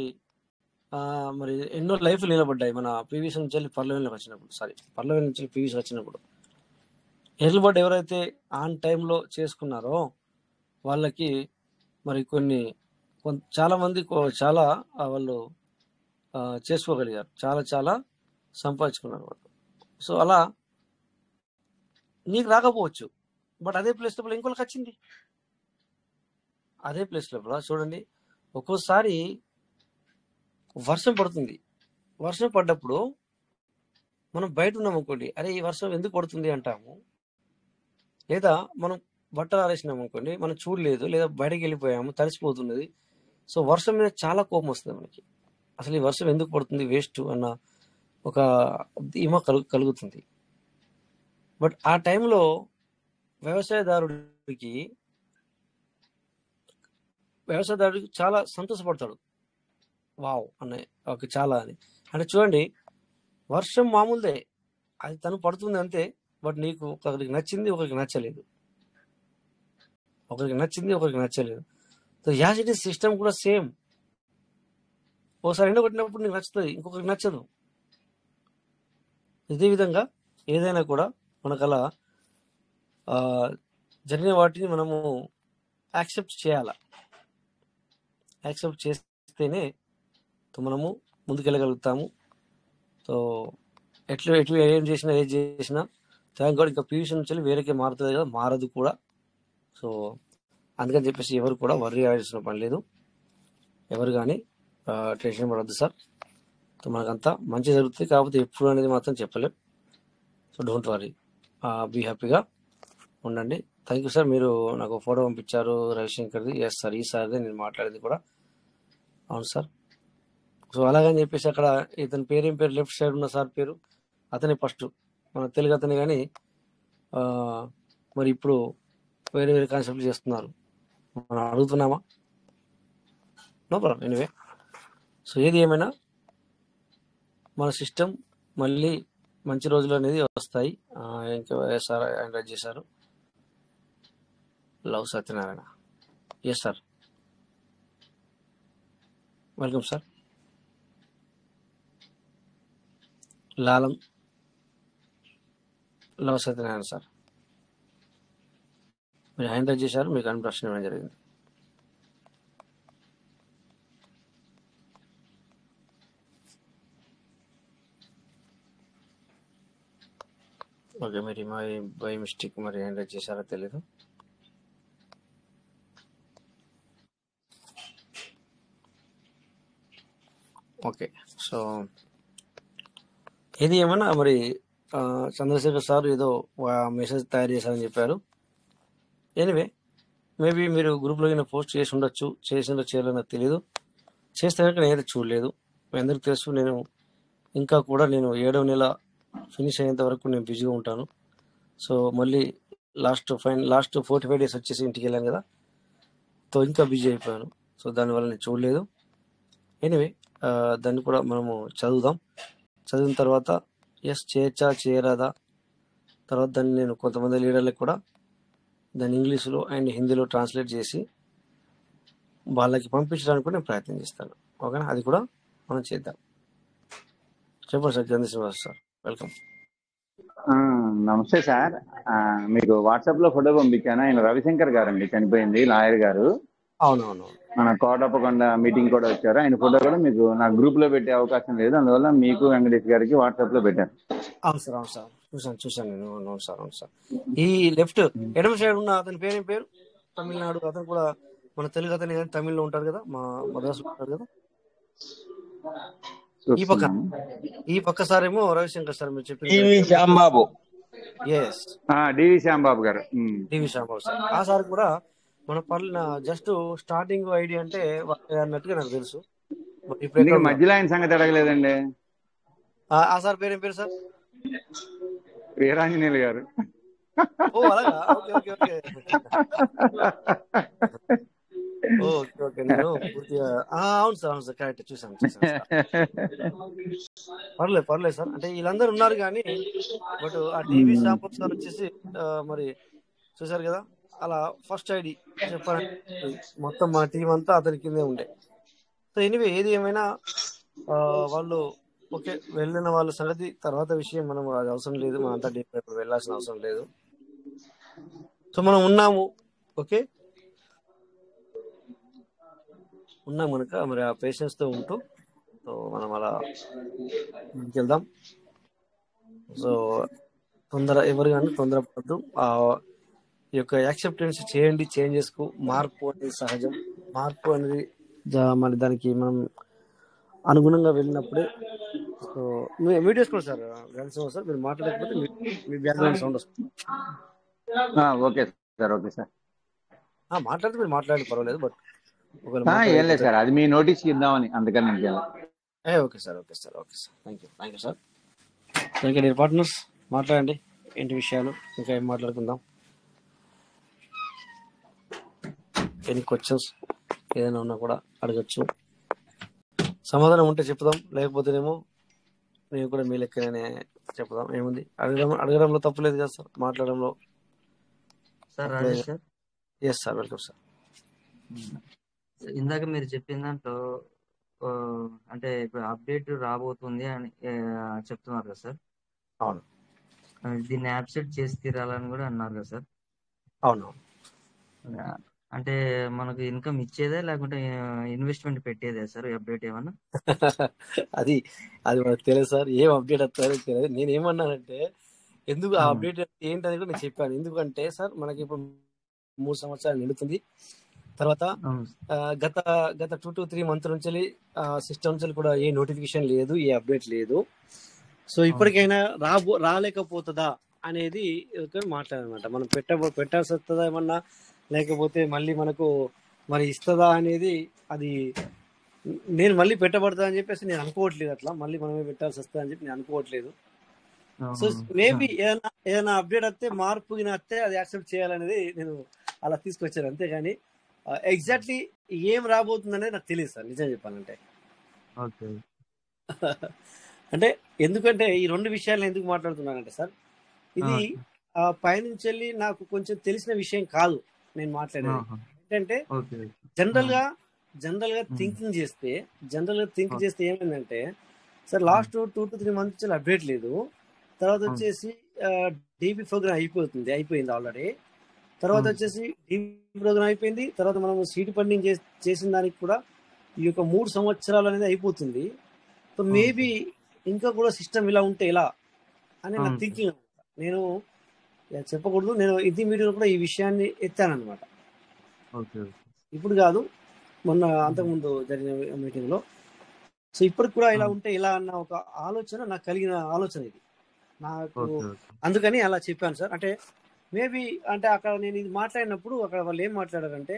ఎన్నో లైఫ్లు నిలబడ్డాయి. మన పీవీసీ నుంచి వెళ్ళి పర్లవెన్లోకి వచ్చినప్పుడు, పర్లవెన్ నుంచి పీవీసీ వచ్చినప్పుడు ఎర్లబడ్ ఎవరైతే ఆన్ టైంలో చేసుకున్నారో వాళ్ళకి మరి చాలా మంది చాలా వాళ్ళు చేసుకోగలిగారు, చాలా సంపాదించుకున్నారు వాళ్ళు. సో అలా నీకు రాకపోవచ్చు, బట్ అదే ప్లేస్ లోపల ఇంకోళ్ళకి వచ్చింది. అదే ప్లేస్ లోపల చూడండి, ఒక్కోసారి వర్షం పడుతుంది. వర్షం పడ్డప్పుడు మనం బయట ఉన్నాం అనుకోండి, అరే ఈ వర్షం ఎందుకు పడుతుంది అంటాము. లేదా మనం బట్టలు ఆరేసినాం అనుకోండి, మనం చూడలేదు, లేదా బయటకు వెళ్ళిపోయాము, తడిసిపోతున్నది. సో వర్షం మీద చాలా కోపం వస్తుంది మనకి. అసలు ఈ వర్షం ఎందుకు పడుతుంది, వేస్ట్ అన్న ఒక ధీమా కలుగుతుంది. బట్ ఆ టైంలో వ్యవసాయదారుడికి చాలా సంతోషపడతాడు. వావ్ అనే చాలా అని. అంటే చూడండి, వర్షం మామూలుదే, అది తను పడుతుంది అంతే. బట్ నీకు ఒకరికి నచ్చింది, ఒకరికి నచ్చలేదు. So as it is system కూడా సేమ్. ఒకసారి ఎండ కొట్టినప్పుడు నీకు నచ్చుతుంది, ఇంకొకరికి నచ్చదు. ఇదే విధంగా ఏదైనా కూడా మనకు అలా జరిగిన వాటిని మనము యాక్సెప్ట్ చేయాల. యాక్సెప్ట్ చేస్తేనే మనము ముందుకెళ్ళగలుగుతాము. సో ఎట్లు ఏం చేసినా ఏది చేసినా థ్యాంక్ గాడ్ ఇంకా పీవీసీ నుంచి వేరేకే మారుతుంది కదా, మారదు కూడా. సో అందుకని చెప్పేసి ఎవరు కూడా వర్రీ అవ్వాల్సిన పని లేదు. ఎవరు కానీ టెన్షన్ పడద్దు సార్. సో మనకంతా మంచి జరుగుతుంది, కాకపోతే ఎప్పుడు అనేది మాత్రం చెప్పలేం. సో డోంట్ వరీ, బీ హ్యాపీగా ఉండండి. Thank you sir. మీరు నాకు ఫోటో పంపించారు రవిశంకర్ది. ఎస్ సార్, ఈ సార్దే నేను మాట్లాడేది కూడా. అవును సార్. సో అలాగని చెప్పేసి అక్కడ ఇతని పేరేం పేరు, లెఫ్ట్ సైడ్ ఉన్న సార్ పేరు అతనే ఫస్ట్ మన తెలుగు అతనే. కానీ మరి ఇప్పుడు వేరే వేరే కాన్సెప్ట్లు చేస్తున్నారు, మనం అడుగుతున్నామా? No problem. ఎనీవే, సో ఏది ఏమైనా మన సిస్టమ్ మళ్ళీ మంచి రోజులు అనేది వస్తాయి. ఇంకా సార్ ఆయన చేశారు Lav Satyanarayana. Yes sir, welcome sir. Lalam Lav Satyanarayana sir, మీరు హ్యాండ్ రైజ్ చేశారు, మీకు అన్ని ప్రశ్న ఇవ్వడం జరిగింది. ఓకే, మీరు బై మిస్టేక్ మరి హ్యాండ్ రైజ్ చేశారో తెలీదు. ఓకే, సో ఇది ఏమన్నా మరి చంద్రశేఖర్ సార్ ఏదో మెసేజ్ తయారు చేశారని చెప్పారు. ఎనివే, మేబీ మీరు గ్రూప్లో పోస్ట్ చేసి ఉండొచ్చు, చేసిందో చేయలేదో నాకు తెలియదు. చేస్తే కనుక నేనైతే చూడలేదు. మీ అందరికీ తెలుసు, నేను ఇంకా కూడా నేను 7వ నెల ఫినిష్ అయ్యేంత వరకు నేను బిజీగా ఉంటాను. సో మళ్ళీ లాస్ట్ 45 days వచ్చేసి ఇంటికి వెళ్ళాను కదా, సో ఇంకా బిజీ అయిపోయాను. సో దానివల్ల నేను చూడలేదు. ఎనివే, దాన్ని కూడా మనము చదువుదాం. చదివిన తర్వాత ఎస్ చేయొచ్చా చేయరాదా, తర్వాత దాన్ని నేను కొంతమంది లీడర్లకు కూడా దాన్ని ఇంగ్లీష్లో అండ్ హిందీలో ట్రాన్స్లేట్ చేసి వాళ్ళకి పంపించడానికి కూడా నేను ప్రయత్నం చేస్తాను. ఓకేనా, అది కూడా మనం చేద్దాం. చెప్పండి సార్, చంద్రశ్రీనివాస్ సార్, వెల్కమ్. నమస్తే సార్. మీకు వాట్సాప్ లో ఫోటో పంపించాను. ఆయన రవిశంకర్ గారు అండి, చనిపోయింది లాయర్ గారు. అవునవును, మన కోటప్పకొండ మీటింగ్ కూడా వచ్చారు. ఆయన ఫోటో కూడా మీకు నా గ్రూప్ లో పెట్టే అవకాశం లేదు, అందువల్ల మీకు వెంకటేష్ గారికి వాట్సాప్ లో పెట్టాను. అవును సార్, అవును సార్, చూసాను నేను. అవును సార్, అవును సార్. ఈ లెఫ్ట్ ఎడమ సైడ్ ఉన్న అతని పేరు ఏం పేరు? తమిళనాడు అతను కూడా మన తెలుగు అతని కానీ తమిళ్లో ఉంటారు కదా, మా మద్రాసు ఉంటారు కదా. ఈ పక్క సార్ ఏమో రవిశంకర్ సార్, మీరు చెప్పింది శ్యాంబాబు. ఎస్, డివి శ్యాంబాబు గారు. డివి శ్యాంబాబు సార్. ఆ సార్ కూడా మన పర్ల జస్ట్ స్టార్టింగ్ ఐడియా అంటే అన్నట్టుగా నాకు తెలుసు. ఇప్పుడు మధ్యలో ఆయన సంగతి అడగలేదండి. ఆ సార్ పేరు ఏం పేరు సార్? వీరాంజనేయులు గారు. ఓ అలాగా, okay okay okay okay okay. నేను పూర్తిగా అవును సార్, అవును సార్, కరెక్ట్, చూసాను. పర్లేదు సార్. అంటే వీళ్ళందరూ ఉన్నారు కానీ బట్ ఆ టీవీ శ్యాంబాబు సార్ వచ్చేసి మరి చూసారు కదా, అలా ఫస్ట్ ఐడి చెప్పాలంటే మొత్తం మా టీం అంతా అతని కిందే ఉండే. సో ఎనివే, ఏది ఏమైనా వాళ్ళు ఓకే వెళ్ళిన వాళ్ళ సంగతి తర్వాత విషయం, మనం అది అవసరం లేదు, మనం అంతా డీప్ ఇప్పుడు వెళ్ళాల్సిన అవసరం లేదు. సో మనం ఉన్నాము, ఓకే ఉన్నాం కనుక మరి ఆ పేషెన్స్ తో ఉంటూ సో మనం అలా ముందుకెళ్దాం. సో ఎవరు కానీ తొందరపడద్దు. ఈ యొక్క యాక్సెప్టెన్స్ చేయండి, చేంజెస్ కు. మార్పు అనేది సహజం. మార్పు అనేది మరి దానికి మనం అనుగుణంగా వెళ్ళినప్పుడే. సో వీడియోస్ కూడా సార్ సార్ మీరు మాట్లాడకపోతే మీ బ్యాక్గ్రౌండ్ సౌండ్ వస్తుంది. Okay sir, okay sir. మాట్లాడితే మీరు మాట్లాడి పర్వాలేదు, బట్ ఏం లేదు సార్, అది మీ నోటీస్ ఇద్దామని, అందుకని okay sir, okay sir, okay sir, thank you sir. Thank you partners. మాట్లాడండి, ఏంటి విషయాలు, ఇంకా ఏం మాట్లాడుకుందాం. ఎనీ క్వశ్చన్స్ ఏదైనా ఉన్నా కూడా అడగచ్చు. సమాధానం ఉంటే చెప్దాం, లేకపోతేనేమో నేను కూడా మీ లెక్కనే చెప్దాం. ఏముంది, అడగడంలో తప్పులేదు కదా సార్, మాట్లాడడంలో. Sir Rajesh sir. Yes sir, welcome sir. ఇందాక మీరు చెప్పిన దాంట్లో అంటే ఇప్పుడు అప్డేట్ రాబోతుంది అని చెప్తున్నారు కదా సార్. అవును, దీన్ని యాక్సెప్ట్ చేసి తీరాలని కూడా అన్నారు కదా సార్. అవును. అంటే మనకు ఇన్కమ్ ఇచ్చేదే లేకుంటే ఇన్వెస్ట్మెంట్ పెట్టేదే సార్ అప్డేట్ ఏమన్నా? అది మనకు తెలియదు సార్, ఏం అప్డేట్ వస్తారో తెలియదు. నేను ఏమన్నానంటే ఎందుకు ఆ అప్డేట్ ఏంటని కూడా నేను చెప్పాను. ఎందుకంటే సార్ మనకి ఇప్పుడు 3 సంవత్సరాలు నిండుతుంది. తర్వాత గత 2 to 3 months నుంచి సిస్టమ్ నుంచి కూడా ఏ నోటిఫికేషన్ లేదు, ఏ అప్డేట్ లేదు. సో ఇప్పటికైనా రాలేకపోతుందా అనేది మాట్లాడనమాట. మనం పెట్టాల్సి వస్తుందా ఏమన్నా, లేకపోతే మళ్ళీ మనకు మరి ఇస్తుందా అనేది, అది నేను మళ్ళీ పెట్టబడతా అని చెప్పేసి నేను అనుకోవట్లేదు. అట్లా మళ్ళీ మనమే పెట్టాల్సి వస్తుందా అని చెప్పి నేను అనుకోవట్లేదు. సో మేబీ ఏదైనా అప్డేట్ వస్తే, మార్పు వస్తే అది యాక్సెప్ట్ చేయాలనేది నేను అలా తీసుకొచ్చాను. అంతేగాని ఎగ్జాక్ట్లీ ఏం రాబోతుంది అనేది నాకు తెలియదు సార్, నిజం చెప్పాలంటే. అంటే ఎందుకంటే ఈ రెండు విషయాలు ఎందుకు మాట్లాడుతున్నానంటే సార్, ఇది పైనుంచి వెళ్ళి నాకు కొంచెం తెలిసిన విషయం కాదు నేను మాట్లాడేది. ఏంటంటే ఓకే జనరల్ గా థింకింగ్ చేస్తే ఏమైందంటే sir, last 2 to 3 months update లేదు. తర్వాత వచ్చేసి డీపీ ప్రోగ్రామ్ అయిపోయింది ఆల్రెడీ. తర్వాత వచ్చేసి డీపీ ప్రోగ్రామ్ అయిపోయింది. తర్వాత మనం సీడ్ ఫండింగ్ చేసిన దానికి కూడా ఈ యొక్క 3 సంవత్సరాలు అనేది అయిపోతుంది. సో మేబీ ఇంకా కూడా సిస్టమ్ ఇలా ఉంటే ఎలా అని నా థింకింగ్ అనమాట. నేను చెప్పకూడదు, నేను ఇది మీడియాలో కూడా ఈ విషయాన్ని ఎత్తానమాట. ఇప్పుడు కాదు, మొన్న అంతకుముందు జరిగిన మీటింగ్ లో. సో ఇప్పటికి కూడా ఇలా ఉంటే ఇలా అన్న ఒక ఆలోచన నాకు కలిగిన ఆలోచన ఇది నాకు. అందుకని అలా చెప్పాను సార్. అంటే మేబీ అంటే అక్కడ నేను ఇది మాట్లాడినప్పుడు అక్కడ వాళ్ళు ఏం మాట్లాడారంటే,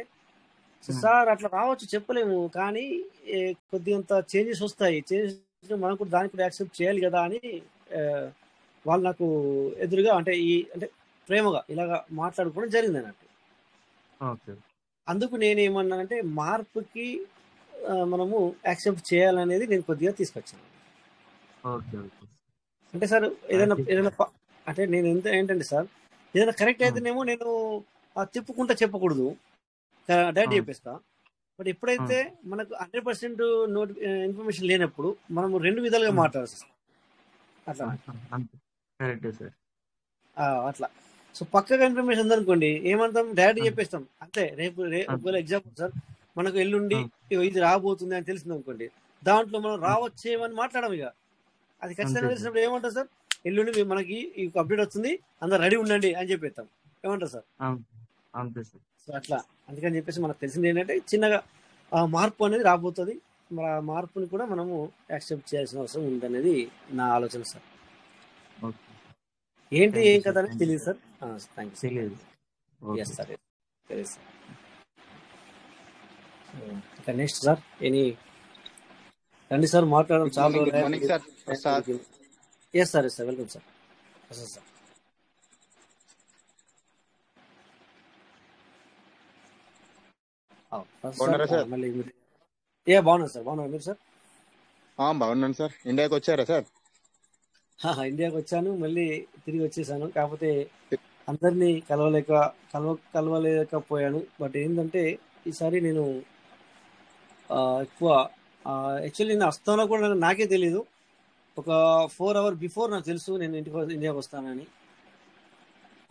సార్ అట్లా రావచ్చు చెప్పలేము, కానీ కొద్దిగంత చేంజెస్ వస్తాయి, చేంజెస్ మనం కూడా దానికి కూడా యాక్సెప్ట్ చేయాలి కదా అని వాళ్ళు నాకు ఎదురుగా అంటే ప్రేమగా ఇలాగా మాట్లాడుకోవడం జరిగింది అన్నట్టు. అందుకు నేనేమన్నానంటే మార్పుకి మనము యాక్సెప్ట్ చేయాలనేది నేను కొద్దిగా తీసుకొచ్చాను. అంటే సార్ ఏదైనా అంటే నేను ఏంటంటే సార్, ఏదైనా కరెక్ట్ అయితేనేమో నేను తిప్పుకుంటా చెప్పకూడదు, డైరెక్ట్ చెప్పేస్తా. బట్ ఎప్పుడైతే మనకు 100% ఇన్ఫర్మేషన్ లేనప్పుడు మనము 2 విధాలుగా మాట్లాడాలి సార్. అట్లా అట్లా. సో పక్కగా ఇన్ఫర్మేషన్ ఉందనుకోండి, ఏమంటాం, డైరెక్ట్ చెప్పేస్తాం అంతే. రేపు ఒకవేళ ఎగ్జాంపుల్ సార్, మనకు ఎల్లుండి ఇది రాబోతుంది అని తెలిసింది అనుకోండి, దాంట్లో మనం రావచ్చేమని మాట్లాడము. ఇక అది ఖచ్చితంగా తెలిసినప్పుడు ఏమంటారు సార్, ఎల్లుండి మనకి ఈ అప్డేట్ వస్తుంది, అందరు రెడీ ఉండండి అని చెప్పేస్తాం. ఏమంటారు సార్? సో అట్లా అందుకని చెప్పేసి మనకు తెలిసింది ఏంటంటే చిన్నగా మార్పు అనేది రాబోతుంది. మరి ఆ మార్పుని కూడా మనము యాక్సెప్ట్ చేయాల్సిన అవసరం ఉందనేది నా ఆలోచన సార్. ఏంటి ఏం కదా అనేది తెలియదు sir. Thank you. Yes sir, తెలియదు సార్. ఇంకా నెక్స్ట్ సార్ ఎనీ రండి సార్, మాట్లాడడం చాలా. Yes sir, yes sir, welcome sir. Sir మళ్ళీ బాగున్నాను సార్. బాగున్నారు మీరు సార్? బాగున్నాను సార్. ఇండియాకి వచ్చారా సార్? ఇండియాకి వచ్చాను, మళ్ళీ తిరిగి వచ్చేసాను. కాకపోతే అందరినీ కలవలేకపోయాను. బట్ ఏంటంటే ఈసారి నేను ఎక్కువ యాక్చువల్లీ నేను వస్తానో కూడా నాకే తెలీదు. ఒక 4 hours బిఫోర్ నాకు తెలుసు నేను ఇండియాకి వస్తానని,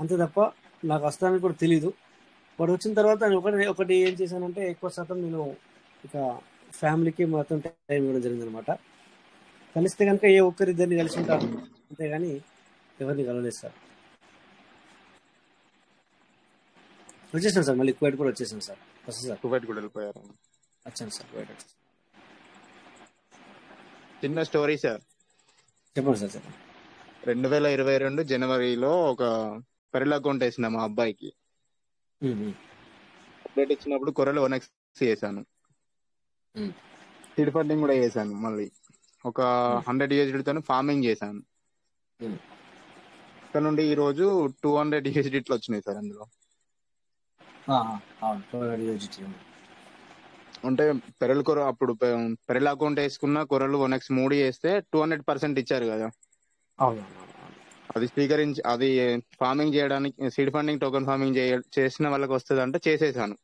అంతే తప్ప నాకు వస్తానని కూడా తెలీదు. బట్ వచ్చిన తర్వాత నేను ఒకటి ఏం చేశానంటే, ఎక్కువ శాతం నేను ఇక ఫ్యామిలీకి మొత్తం టైం ఇవ్వడం జరిగింది అనమాట. కలిస్తే కనుక ఏ ఒక్కరిద్దరిని కలిసి ఉంటాను, అంతేగాని ఎవరిని కలవలేదు సార్. వచ్చేసాను సార్, మళ్ళీ కువైట్ కూడా వచ్చేసాను సార్. వస్తా సార్. కువైట్ కూడా వెళ్ళిపోయారు? వచ్చాను సార్, కువైట్ వచ్చేసాను. చిన్న స్టోరీ సార్, చెప్పండి సార్. చెప్పండి. 2022 జనవరిలో ఒక పెరల్ అకౌంట్ వేసిన మా అబ్బాయికి. అప్డేట్ ఇచ్చినప్పుడు కొరలు 1x చేశాను, సీడ్ ఫండింగ్ కూడా చేశాను. మళ్ళీ ఒక 100 USDతో ఫార్మింగ్ చేశాను. ఇక్కడ నుండి ఈ రోజు 200 USDట్లు వచ్చినాయి సార్. అందులో అంటే అప్పుడు పెరల్ అకౌంట్ వేసుకున్న కొరలు 1x 3 చేస్తే 200% ఇచ్చారు కదా. అది స్వీకరించి అది ఫార్మింగ్ చేయడానికి సీడ్ ఫండింగ్ టోకెన్ ఫార్మింగ్ చేసిన వాళ్ళకి వస్తుంది అంటే చేసేసాను.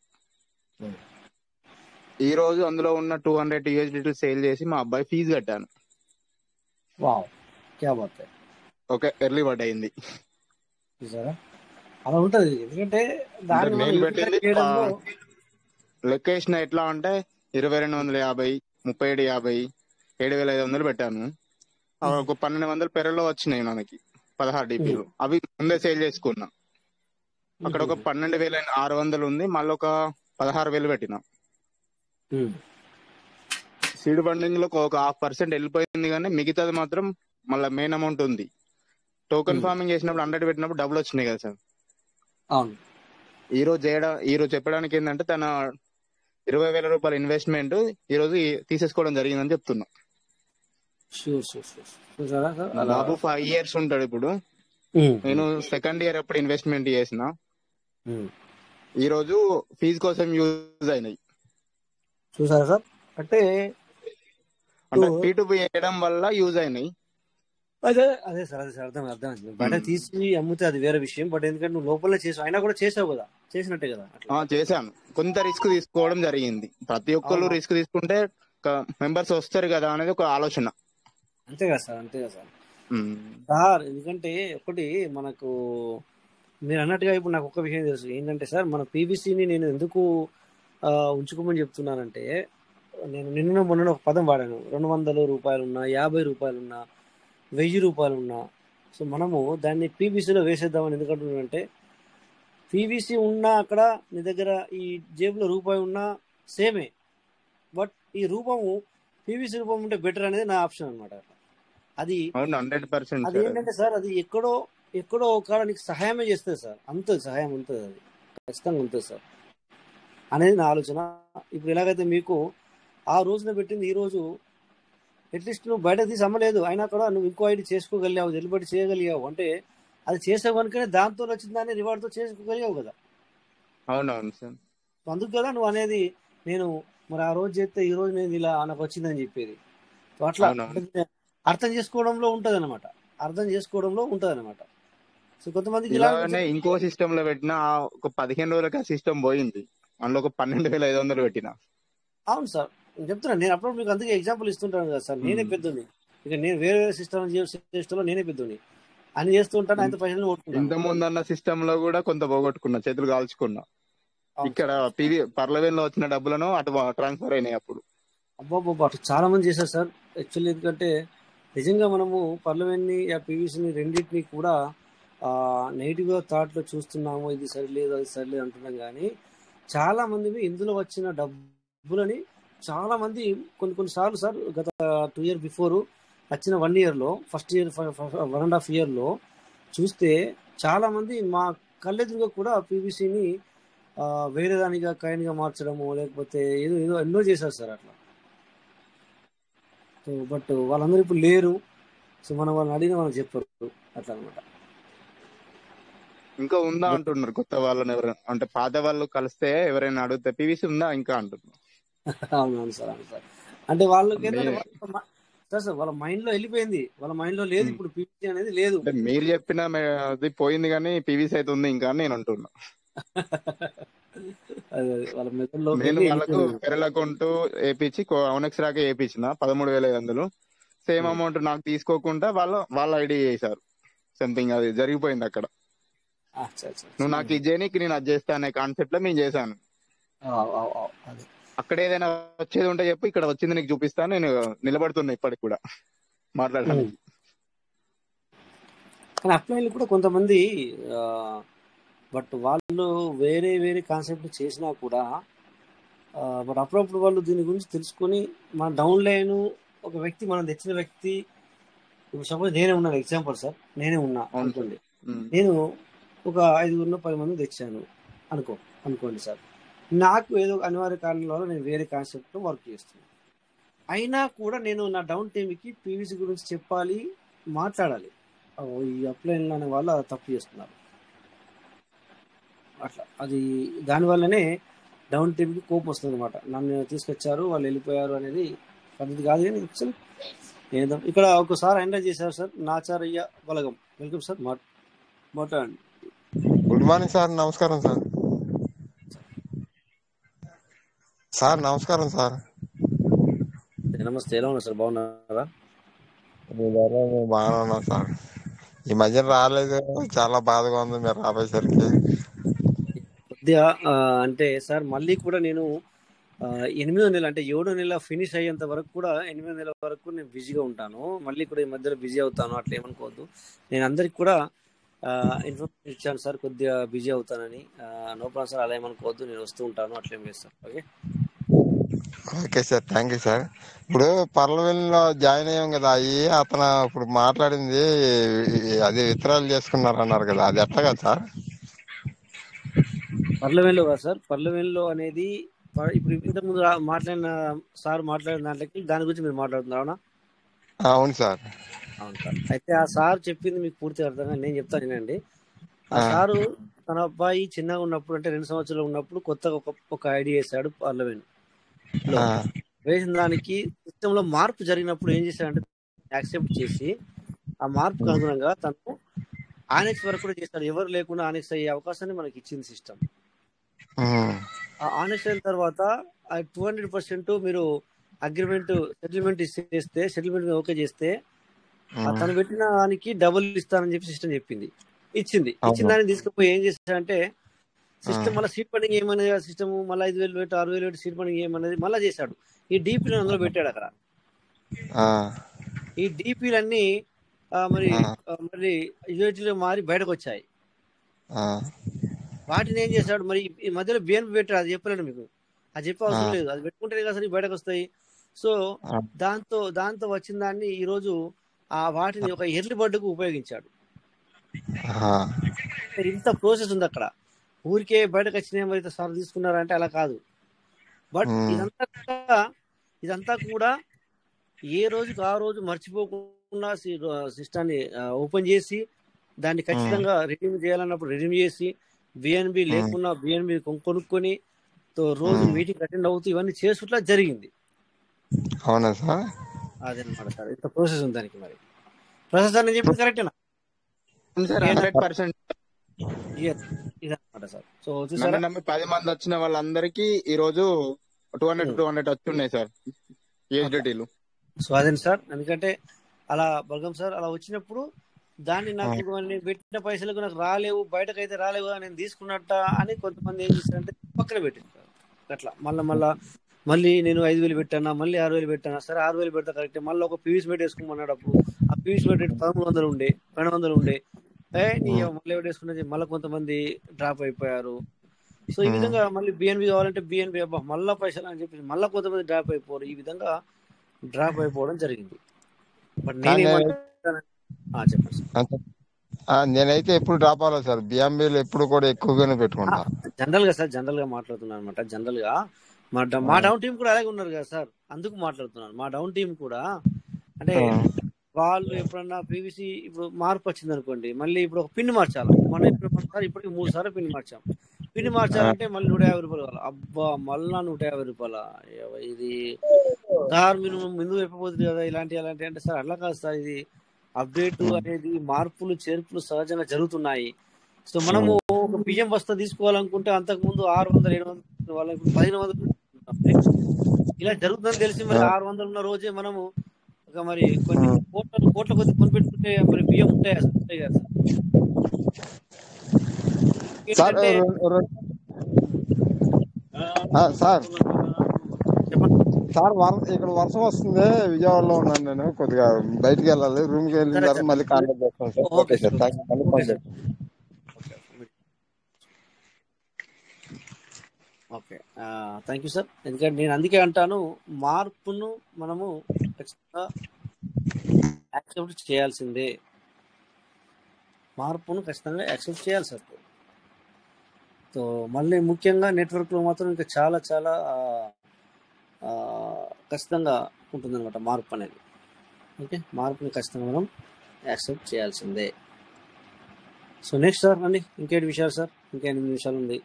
ఈ రోజు అందులో ఉన్న 200 USDట్లు సేల్ చేసి మా అబ్బాయి ఫీజు కట్టాను. ఓకే, ఎర్లీ బర్డ్ అయింది. అలా ఉంటది. ఎందుకంటే నేను పెట్టింది లెక్క వేసిన ఎట్లా అంటే 2250, 3750, 7500 పెట్టాను. ఒక 1200 పెరల్లో వచ్చినాయి మనకి 16 DPలు. అవి ముందే సేల్ చేసుకున్నా. అక్కడ ఒక 12,600 ఉంది, మళ్ళీ ఒక 16,000 పెట్టినా. సీడ్ ఫండింగ్ లో ఒక 0.5% వెళ్ళిపోయింది, కానీ మిగతాది మాత్రం మళ్ళీ మెయిన్ అమౌంట్ ఉంది. టోకెన్ ఫార్మింగ్ చేసినప్పుడు 100 పెట్టినప్పుడు డబ్బులు వచ్చినాయి కదా సార్. ఈ రోజు చెప్పడానికి ఏంటంటే తన 20,000 రూపాయల ఇన్వెస్ట్మెంట్ ఈ రోజు తీసేసుకోవడం జరిగిందని చెప్తున్నా. బాబు 5 years ఉంటాడు ఇప్పుడు. నేను సెకండ్ ఇయర్ అప్పుడు ఇన్వెస్ట్మెంట్ చేసిన. ఈ రోజు ఫీజు కోసం యూజ్ అయినాయి. చూసారా సార్? అంటే P2P చేయడం వల్ల యూజ్ అయినాయి. అదే అదే సార్ అర్థం అర్థం బయట తీసి అమ్మితే అది వేరే విషయం. బట్ ఎందుకంటే నువ్వు లోపలనే చేసావు, అయినా కూడా చేసావు కదా, చేసినట్టే కదా అట్లా. చేశాను. కొంత రిస్క్ తీసుకోవడం జరిగింది. ప్రతి ఒక్కళ్ళు అవును, రిస్క్ తీసుకుంటే మెంబర్స్ వస్తారు కదా అనేది ఒక ఆలోచన. అంతే కదా సార్, అంతే కదా సార్. సార్ ఎందుకంటే ఒకటి మనకు మీరు అన్నట్టుగా ఇప్పుడు నాకు ఒక విషయం తెలుసు ఏంటంటే సార్, మన పీవీసీని నేను ఎందుకు ఉంచుకోమని చెప్తున్నానంటే, నేను నిన్న మొన్న ఒక పదం వాడాను, 200 రూపాయలున్నా 50 రూపాయలున్నా 1000 రూపాయలున్నా. సో మనము దాన్ని పీవీసీలో వేసేద్దామని ఎందుకంటున్నానంటే, పీవీసీ ఉన్నా అక్కడ నీ దగ్గర ఈ జేబులో రూపాయి ఉన్నా సేమే, బట్ ఈ రూపము పీవీసీ రూపం ఉంటే బెటర్ అనేది నా ఆప్షన్ అనమాట. అది 100% అది ఏంటంటే సార్, అది ఎక్కడో ఒక నీకు సహాయమే చేస్తుంది సార్, అంత సహాయం ఉంటుంది, అది ఖచ్చితంగా ఉంటుంది సార్ అనేది నా ఆలోచన. ఇప్పుడు ఎలాగైతే మీకు ఆ రోజున పెట్టింది ఈ రోజు అట్లీస్ట్ నువ్వు బయట తీసి అమ్మలేదు, అయినా కూడా నువ్వు ఇంకో ఐడి చేసుకోగలిగావు, డెలివరీ చేయగలిగావు అంటే అది చేసావు కనుకనే దాంతో వచ్చిన దాన్ని రివార్డ్తో చేసుకోగలిగావు కదా. అవునవును సార్. అందుకు కదా నువ్వు అనేది నేను మరి ఆ రోజు చేస్తే ఈ రోజు నేను ఇలా నాకు వచ్చిందని చెప్పేది. అట్లా అర్థం చేసుకోవడంలో ఉంటది అనమాట, సో కొంతమందికి ఇలానే ఇంకో సిస్టమ్ లో పెట్టిన ఒక 15 రోజులకి ఆ సిస్టమ్ పోయింది, అందులో ఒక 12,500 పెట్టిన. అవును సార్, నేను చెప్తున్నా, నేను అప్పుడు మీకు అందుకే ఎగ్జాంపుల్ ఇస్తుంటాను కదా సార్. నేనే పెద్దోని, ఇక నేను వేరే సిస్టమ్ నేనే పెద్దోని అని చేస్తూ ఉంటాను, ఆయన పైసలు కొట్టుకుంటాను. ఇంత ముందు అన్న సిస్టమ్ లో కూడా కొంత పోగొట్టుకున్నా, చేతులు కాల్చుకున్నా. ఇక్కడ పీవీ పర్లవేన్ లో వచ్చిన డబ్బులను అటు ట్రాన్స్ఫర్ అయినాయి అప్పుడు. అబ్బాబ్బా అటు చాలా మంది చేశారు సార్ యాక్చువల్లీ. ఎందుకంటే నిజంగా మనము పర్లవేన్ని ఆ పీవీసీని రెండింటిని కూడా నెగిటివ్ థాట్లో చూస్తున్నాము, ఇది సరిలేదు అది సరిలేదు అంటున్నాం. కానీ చాలా మంది ఇందులో వచ్చిన డబ్బులని చాలా మంది కొన్నిసార్లు సార్ గత 2 years బిఫోర్ వచ్చిన 1 yearలో ఫస్ట్ ఇయర్ 1.5 yearలో చూస్తే చాలా మంది మా కళ్ళెదురుగా కూడా పీవీసీని వేరే దానిగా కాయిన్గా మార్చడము, లేకపోతే ఏదో ఎన్నో చేశారు సార్ అట్లా. సో బట్ వాళ్ళందరూ ఇప్పుడు లేరు, సో మనం వాళ్ళని అడిగిన వాళ్ళకి చెప్పరు అట్లా అనమాట. ఇంకా ఉందా అంటున్నారు కొత్త వాళ్ళని, ఎవరైనా అంటే పాత వాళ్ళు కలిస్తే ఎవరైనా అడిగితే పీవీసీ ఉందా ఇంకా అంటున్నారు. అవునవును సార్, అవును సార్. అంటే వాళ్ళకి సార్ వాళ్ళ మైండ్ లో వెళ్ళిపోయింది, వాళ్ళ మైండ్ లో లేదు ఇప్పుడు పీవీసీ అనేది లేదు. మీరు చెప్పిన అది పోయింది కానీ పీవీసీ అయితే ఉంది ఇంకా అని నేను అంటున్నా. వాళ్ళ మెదడులో నేను వాళ్ళకు పెరల్ అకౌంట్ వేపించి అవునెక్స్ రాక వేపించిన 13,500 సేమ్ అమౌంట్ నాకు తీసుకోకుండా వాళ్ళ ఐడి చేశారు. సంథింగ్ అది జరిగిపోయింది అక్కడ. నువ్వు నాకు ఇది చేయనీకి నేను అది చేస్తా అనే కాన్సెప్ట్ లో నేను చేశాను. అక్కడ ఏదైనా వచ్చేది ఉంటే చెప్పి ఇక్కడ వచ్చింది నీకు చూపిస్తాను, నేను నిలబడుతున్నా ఇప్పటికి కూడా మాట్లాడడానికి. కానీ అప్లైన్లు కూడా కొంతమంది బట్ వాళ్ళు వేరే కాన్సెప్ట్ చేసినా కూడా బట్ అప్పుడప్పుడు వాళ్ళు దీని గురించి తెలుసుకొని మన డౌన్ లైన్ ఒక వ్యక్తి, మనం తెచ్చిన వ్యక్తి, ఇప్పుడు సపోజ్ నేనే ఉన్నాను ఎగ్జాంపుల్ సార్, నేనే ఉన్నా అనుకోండి, నేను ఒక 5-10 మంది తెచ్చాను అనుకోండి సార్, నాకు ఏదో అనివార్య కారణాల వల్ల నేను వేరే కాన్సెప్ట్లో వర్క్ చేస్తున్నాను. అయినా కూడా నేను నా డౌన్ టీమ్కి పీవీసీ గురించి చెప్పాలి, మాట్లాడాలి. ఈ అప్లైన్ అనే వాళ్ళు తప్పు చేస్తున్నారు అట్లా. అది దానివల్లనే డౌన్ టీమ్కి కోపం వస్తుంది అనమాట. నన్ను తీసుకొచ్చారు వాళ్ళు వెళ్ళిపోయారు అనేది పద్ధతి కాదు. కానీ ఏదో ఇక్కడ ఒకసారి ఎంటర్ చేశారు సార్, నాచారయ్య బలగం. వెల్కమ్ సార్, మాట్లాడండి. Good morning sir. నమస్కారం సార్. సార్ నమస్కారం సార్. నమస్తే, ఎలా ఉన్నారు సార్, బాగున్నారా? బాగానే ఉన్నాం సార్. ఈ మధ్య రాలేదు, చాలా బాధగా ఉంది మీరు రాబోయేసరికి. కొద్దిగా అంటే సార్ మళ్ళీ కూడా నేను 8వ నెల అంటే 7వ నెల ఫినిష్ అయ్యేంత వరకు కూడా 8వ నెల వరకు నేను బిజీగా ఉంటాను. మళ్ళీ కూడా ఈ మధ్యలో బిజీ అవుతాను, అట్లా ఏమనుకోవద్దు. నేను అందరికి కూడా ఇన్ఫర్మేషన్ ఇచ్చాను సార్, కొద్దిగా బిజీ అవుతానని. నో ప్రాబ్లం సార్, అలా ఏమనుకోవద్దు, నేను వస్తూ ఉంటాను, అట్లా ఏం లేదు sir. Okay sir, thank you sir. ఇప్పుడు పర్లవెల్లో జాయిన్ అయ్యాం కదా, అతను ఇప్పుడు మాట్లాడింది అది విత్డ్రాల్ చేసుకున్నారు అన్నారు కదా, అది ఎట్లా కదా సార్? పర్లవెన్లో కదా సార్, పర్లవెన్లో అనేది ఇప్పుడు ఇంతకుముందు మాట్లాడిన దాంట్లోకి దాని గురించి మీరు మాట్లాడుతున్నారు, అవునా? అవును సార్. అవును సార్. అయితే ఆ సార్ చెప్పింది మీకు పూర్తిగా అర్థంగా నేను చెప్తాను వినండి. ఆ సారు తన అబ్బాయి చిన్నగా ఉన్నప్పుడు అంటే 2 సంవత్సరాలు ఉన్నప్పుడు కొత్తగా ఒక ఐడియా వేసాడు పర్లవెన్ లో. వేసిన దానికి సిస్టంలో మార్పు జరిగినప్పుడు ఏం చేశాడంటే యాక్సెప్ట్ చేసి ఆ మార్పుకు అనుగుణంగా తను ఆనెక్స్ వరకు కూడా చేస్తాడు. ఎవరు లేకుండా ఆనెక్స్ అయ్యే అవకాశాన్ని మనకి ఇచ్చింది సిస్టమ్. ఉమ్, ఆ ఆనెక్స్ అయిన తర్వాత 200% మీరు అగ్రిమెంట్ సెటిల్మెంట్ చేస్తే, సెటిల్మెంట్ ఓకే చేస్తే తను పెట్టిన దానికి డబుల్ ఇస్తానని చెప్పి సిస్టమ్ చెప్పింది. ఇచ్చిన అవును. దాన్ని తీసుకుపోయి ఏం చేశాడంటే ఆ, సిస్టమ్ మళ్ళీ సీట్ ఫండింగ్ ఏమనేది సిస్టమ్ మళ్ళీ 5,000 పెట్టి 6,000 పెట్టి సీట్ ఫండింగ్ ఏమనేది మళ్ళీ చేశాడు. ఈ డీపీలను అందులో పెట్టాడు అక్కడ. ఆ, ఈ డీపీలన్నీ మరి ఆ, మరి యూఐటీలో మారి బయటకు వచ్చాయి. ఆ, వాటిని ఏం చేశాడు మరి ఈ మధ్యలో బిఎన్పి పెట్టాడు. అది చెప్పలేడు మీకు, అది చెప్పే ఆ, అవసరం లేదు. అది పెట్టుకుంటేనే కదా సరే బయటకు వస్తాయి. సో ఆ, దాంతో వచ్చిన దాన్ని ఈరోజు వాటిని ఒక ఎర్లీ బర్డ్కు ఉపయోగించాడు. ఆ, ఇంత ప్రాసెస్ ఉంది అక్కడ. ఊరికే బయటకు వచ్చిన మరి సార్ తీసుకున్నారంటే అలా కాదు. బట్ ఉమ్, ఇదంతా కూడా ఏ రోజుకు ఆ రోజు మర్చిపోకుండా సిస్టాన్ని ఓపెన్ చేసి దాన్ని ఉమ్, ఖచ్చితంగా రిడీమ్ చేయాలన్నప్పుడు రిడీమ్ చేసి బిఎన్బి ఉమ్, లేకున్నా బిఎన్బి కొనుక్కొని రోజు ఉమ్. మీటింగ్ అటెండ్ అవుతూ ఇవన్నీ చేసుకుంటా జరిగింది. అవునా సార్? అదనమాట సార్. ఇంత ప్రాసెస్ ఉంది దానికి. మరి ప్రాసెస్ అని చెప్పింది కరెక్టేనా? సార్ ఏనా? 100% ఇదనమాట సార్. సో నన్ను చూసారా. నమ్మి 10 మంది వచ్చిన వాళ్ళందరికీ ఈ రోజు 200 వస్తున్నాయి సార్ యూఎస్డిటీలు. సో అదేంటి సార్, ఎందుకంటే అలా బలగం సార్ అలా వచ్చినప్పుడు దాన్ని నాకు నేను పెట్టిన పైసలకు నాకు రాలేవు, బయటకైతే రాలేవు, నేను తీసుకున్నట్ట అని కొంతమంది ఏం చేస్తారంటే పక్కన పెట్టింటారు. అట్లా మళ్ళీ నేను 5,000 పెట్టానా, మళ్ళీ 6,000 పెట్టానా, సరే 6,000 పెడతా కరెక్ట్, మళ్ళీ ఒక పీవీసీ మెట్ వేసుకోమన్నాడు. అప్పుడు ఆ పీవీసీ మెట్ 1,300 ఉండే, 200 ఉండే, నీ మళ్ళీ ఎవరు వేసుకున్నది, మళ్ళీ కొంతమంది డ్రాప్ అయిపోయారు. సో ఈ విధంగా మళ్ళీ బిఎన్బి కావాలంటే బిఎన్బి అబ్బా మళ్ళీ పైసలు అని చెప్పి మళ్ళీ కొంతమంది డ్రాప్ అయిపోరు. ఈ విధంగా డ్రాప్ అయిపోవడం జరిగింది. బట్ నేనేమంటాను, చెప్పండి సార్. నేనైతే ఎప్పుడు డ్రాప్ అవ్వలేదు సార్. బిఎంబీలు ఎప్పుడు కూడా ఎక్కువగానే పెట్టుకుంటా. జనరల్ గా సార్, జనరల్ గా మాట్లాడుతున్నాను అనమాట. జనరల్ గా మా డౌన్ టీం కూడా అలాగే ఉన్నారు కదా సార్, అందుకు మాట్లాడుతున్నాను. మా డౌన్ టీం కూడా అంటే వాళ్ళు ఎప్పుడన్నా పీవీసీ ఇప్పుడు మార్పు వచ్చింది అనుకోండి, మళ్ళీ ఇప్పుడు ఒక పిన్ మార్చాలా, మనం ఇప్పటికి 3 సార్లు పిన్ మార్చాం. పిన్ మార్చాలంటే మళ్ళీ 150 రూపాయలు కావాలి. అబ్బా మళ్ళా 150 రూపాయల ఇది సార్, మీరు ముందు చెప్పబోతుంది కదా ఇలాంటి అంటే సార్ అట్లా కాదు సార్. ఇది అప్డేట్ అనేది మార్పులు చేర్పులు సహజంగా జరుగుతున్నాయి. సో మనము ఒక బియ్యం బస్తా తీసుకోవాలనుకుంటే అంతకు ముందు 600 700 వాళ్ళకి 1,500 ఇలా జరుగుతుందని తెలిసి మరి 600 ఉన్న రోజే మనము మరి కొన్ని కోట్ల కొద్ది కొనిపెట్టుకుంటే మరి బియ్యం ఉంటాయి కదా సార్ సార్ చెప్పండి సార్ ఇక్కడ వర్షం వస్తుంది. విజయవాడలో ఉన్నాను నేను. కొద్దిగా బయటికి వెళ్ళాలి. రూమ్ కి వెళ్ళిన తర్వాత మళ్ళీ కాంటాక్ట్ చేస్తాను sir. Okay sir, thank you. మళ్ళీ ఫోన్ చేస్తాను. Okay, thank you sir. ఎందుకంటే నేను అందుకే అంటాను, మార్పును మనము ఖచ్చితంగా యాక్సెప్ట్ చేయాల్సిందే. మార్పును ఖచ్చితంగా యాక్సెప్ట్ చేయాల్సి వస్తుంది. సో మళ్ళీ ముఖ్యంగా నెట్వర్క్లో మాత్రం ఇంకా చాలా చాలా ఖచ్చితంగా ఉంటుందన్నమాట మార్పు అనేది. ఓకే, మార్పుని ఖచ్చితంగా మనం యాక్సెప్ట్ చేయాల్సిందే. సో నెక్స్ట్ సార్ అండి, ఇంకేటి విషయాలు సార్? ఇంకా 8 నిమిషాలు ఉంది.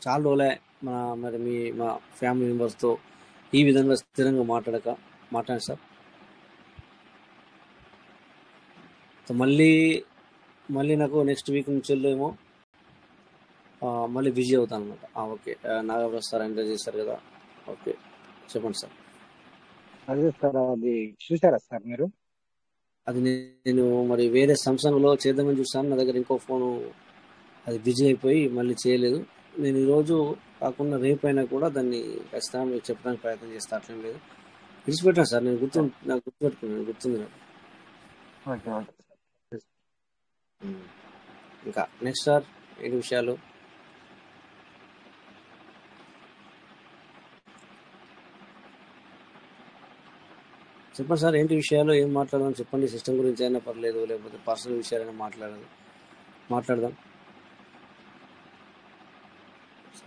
చాలా రోజులే మరి మా ఫ్యామిలీ మెంబర్స్తో ఈ విధంగా స్థిరంగా మాట్లాడండి సార్. సో మళ్ళీ నాకు నెక్స్ట్ వీక్ నుంచి ఏమో మళ్ళీ బిజీ అవుతాను అనమాట. ఓకే, నాగప్రసాద్ సార్ ఎంటర్ చేశారు కదా. ఓకే, చెప్పండి సార్. అదే సార్, అది చూసారా సార్ మీరు? అది నేను మరి వేరే సంస్థలో చేద్దామని చూసాను. నా దగ్గర ఇంకో ఫోను అది బిజీ అయిపోయి మళ్ళీ చేయలేదు. నేను ఈరోజు కాకుండా రేపైనా కూడా దాన్ని ఖచ్చితంగా మీకు చెప్పడానికి ప్రయత్నం చేస్తా. అట్లేం లేదు, విడిచిపెట్టాను సార్. నాకు గుర్తుపెట్టుకున్నాను, గుర్తుంది నాకు. ఇంకా నెక్స్ట్ సార్, 7 విషయాలు. చెప్పండి సార్, ఏంటి విషయాలు, ఏం మాట్లాడదాం చెప్పండి. సిస్టమ్ గురించి అయినా పర్లేదు, లేకపోతే పర్సనల్ విషయాలైనా మాట్లాడదాం.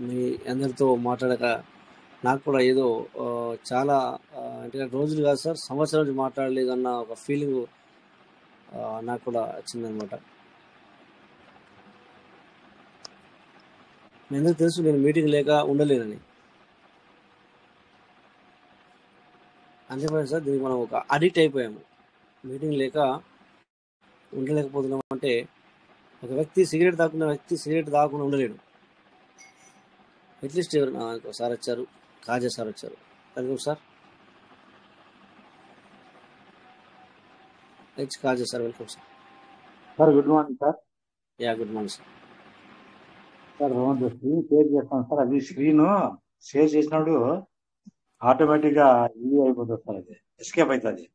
మీ అందరితో మాట్లాడక నాకు కూడా ఏదో చాలా అంటే రోజులు కాదు సార్, సంవత్సరం నుంచి మాట్లాడలేదు అన్న ఒక ఫీలింగ్ నాకు కూడా వచ్చిందనమాట. మీ అందరికి తెలుసు నేను మీటింగ్ లేక ఉండలేనని. అంతేకాదు సార్, దీనికి మనం ఒక అడిక్ట్ అయిపోయాము. మీటింగ్ లేక ఉండలేకపోతున్నాం అంటే, ఒక వ్యక్తి సిగరెట్ తాగుతున్న వ్యక్తి సిగరెట్ తాగకుండా ఉండలేడు. అట్లీస్ట్ ఎవరు సార్ వచ్చారు, కాజా సార్ వచ్చారు. Welcome sir. Khaja sir, welcome sir. Sir good morning sir. Yeah, good morning sir. Sir screen share చేస్తాను సార్. అది స్క్రీన్ షేర్ చేసినప్పుడు ఆటోమేటిక్ గా ఇది అయిపోతుంది సార్, అది ఎస్కేప్ అవుతుంది.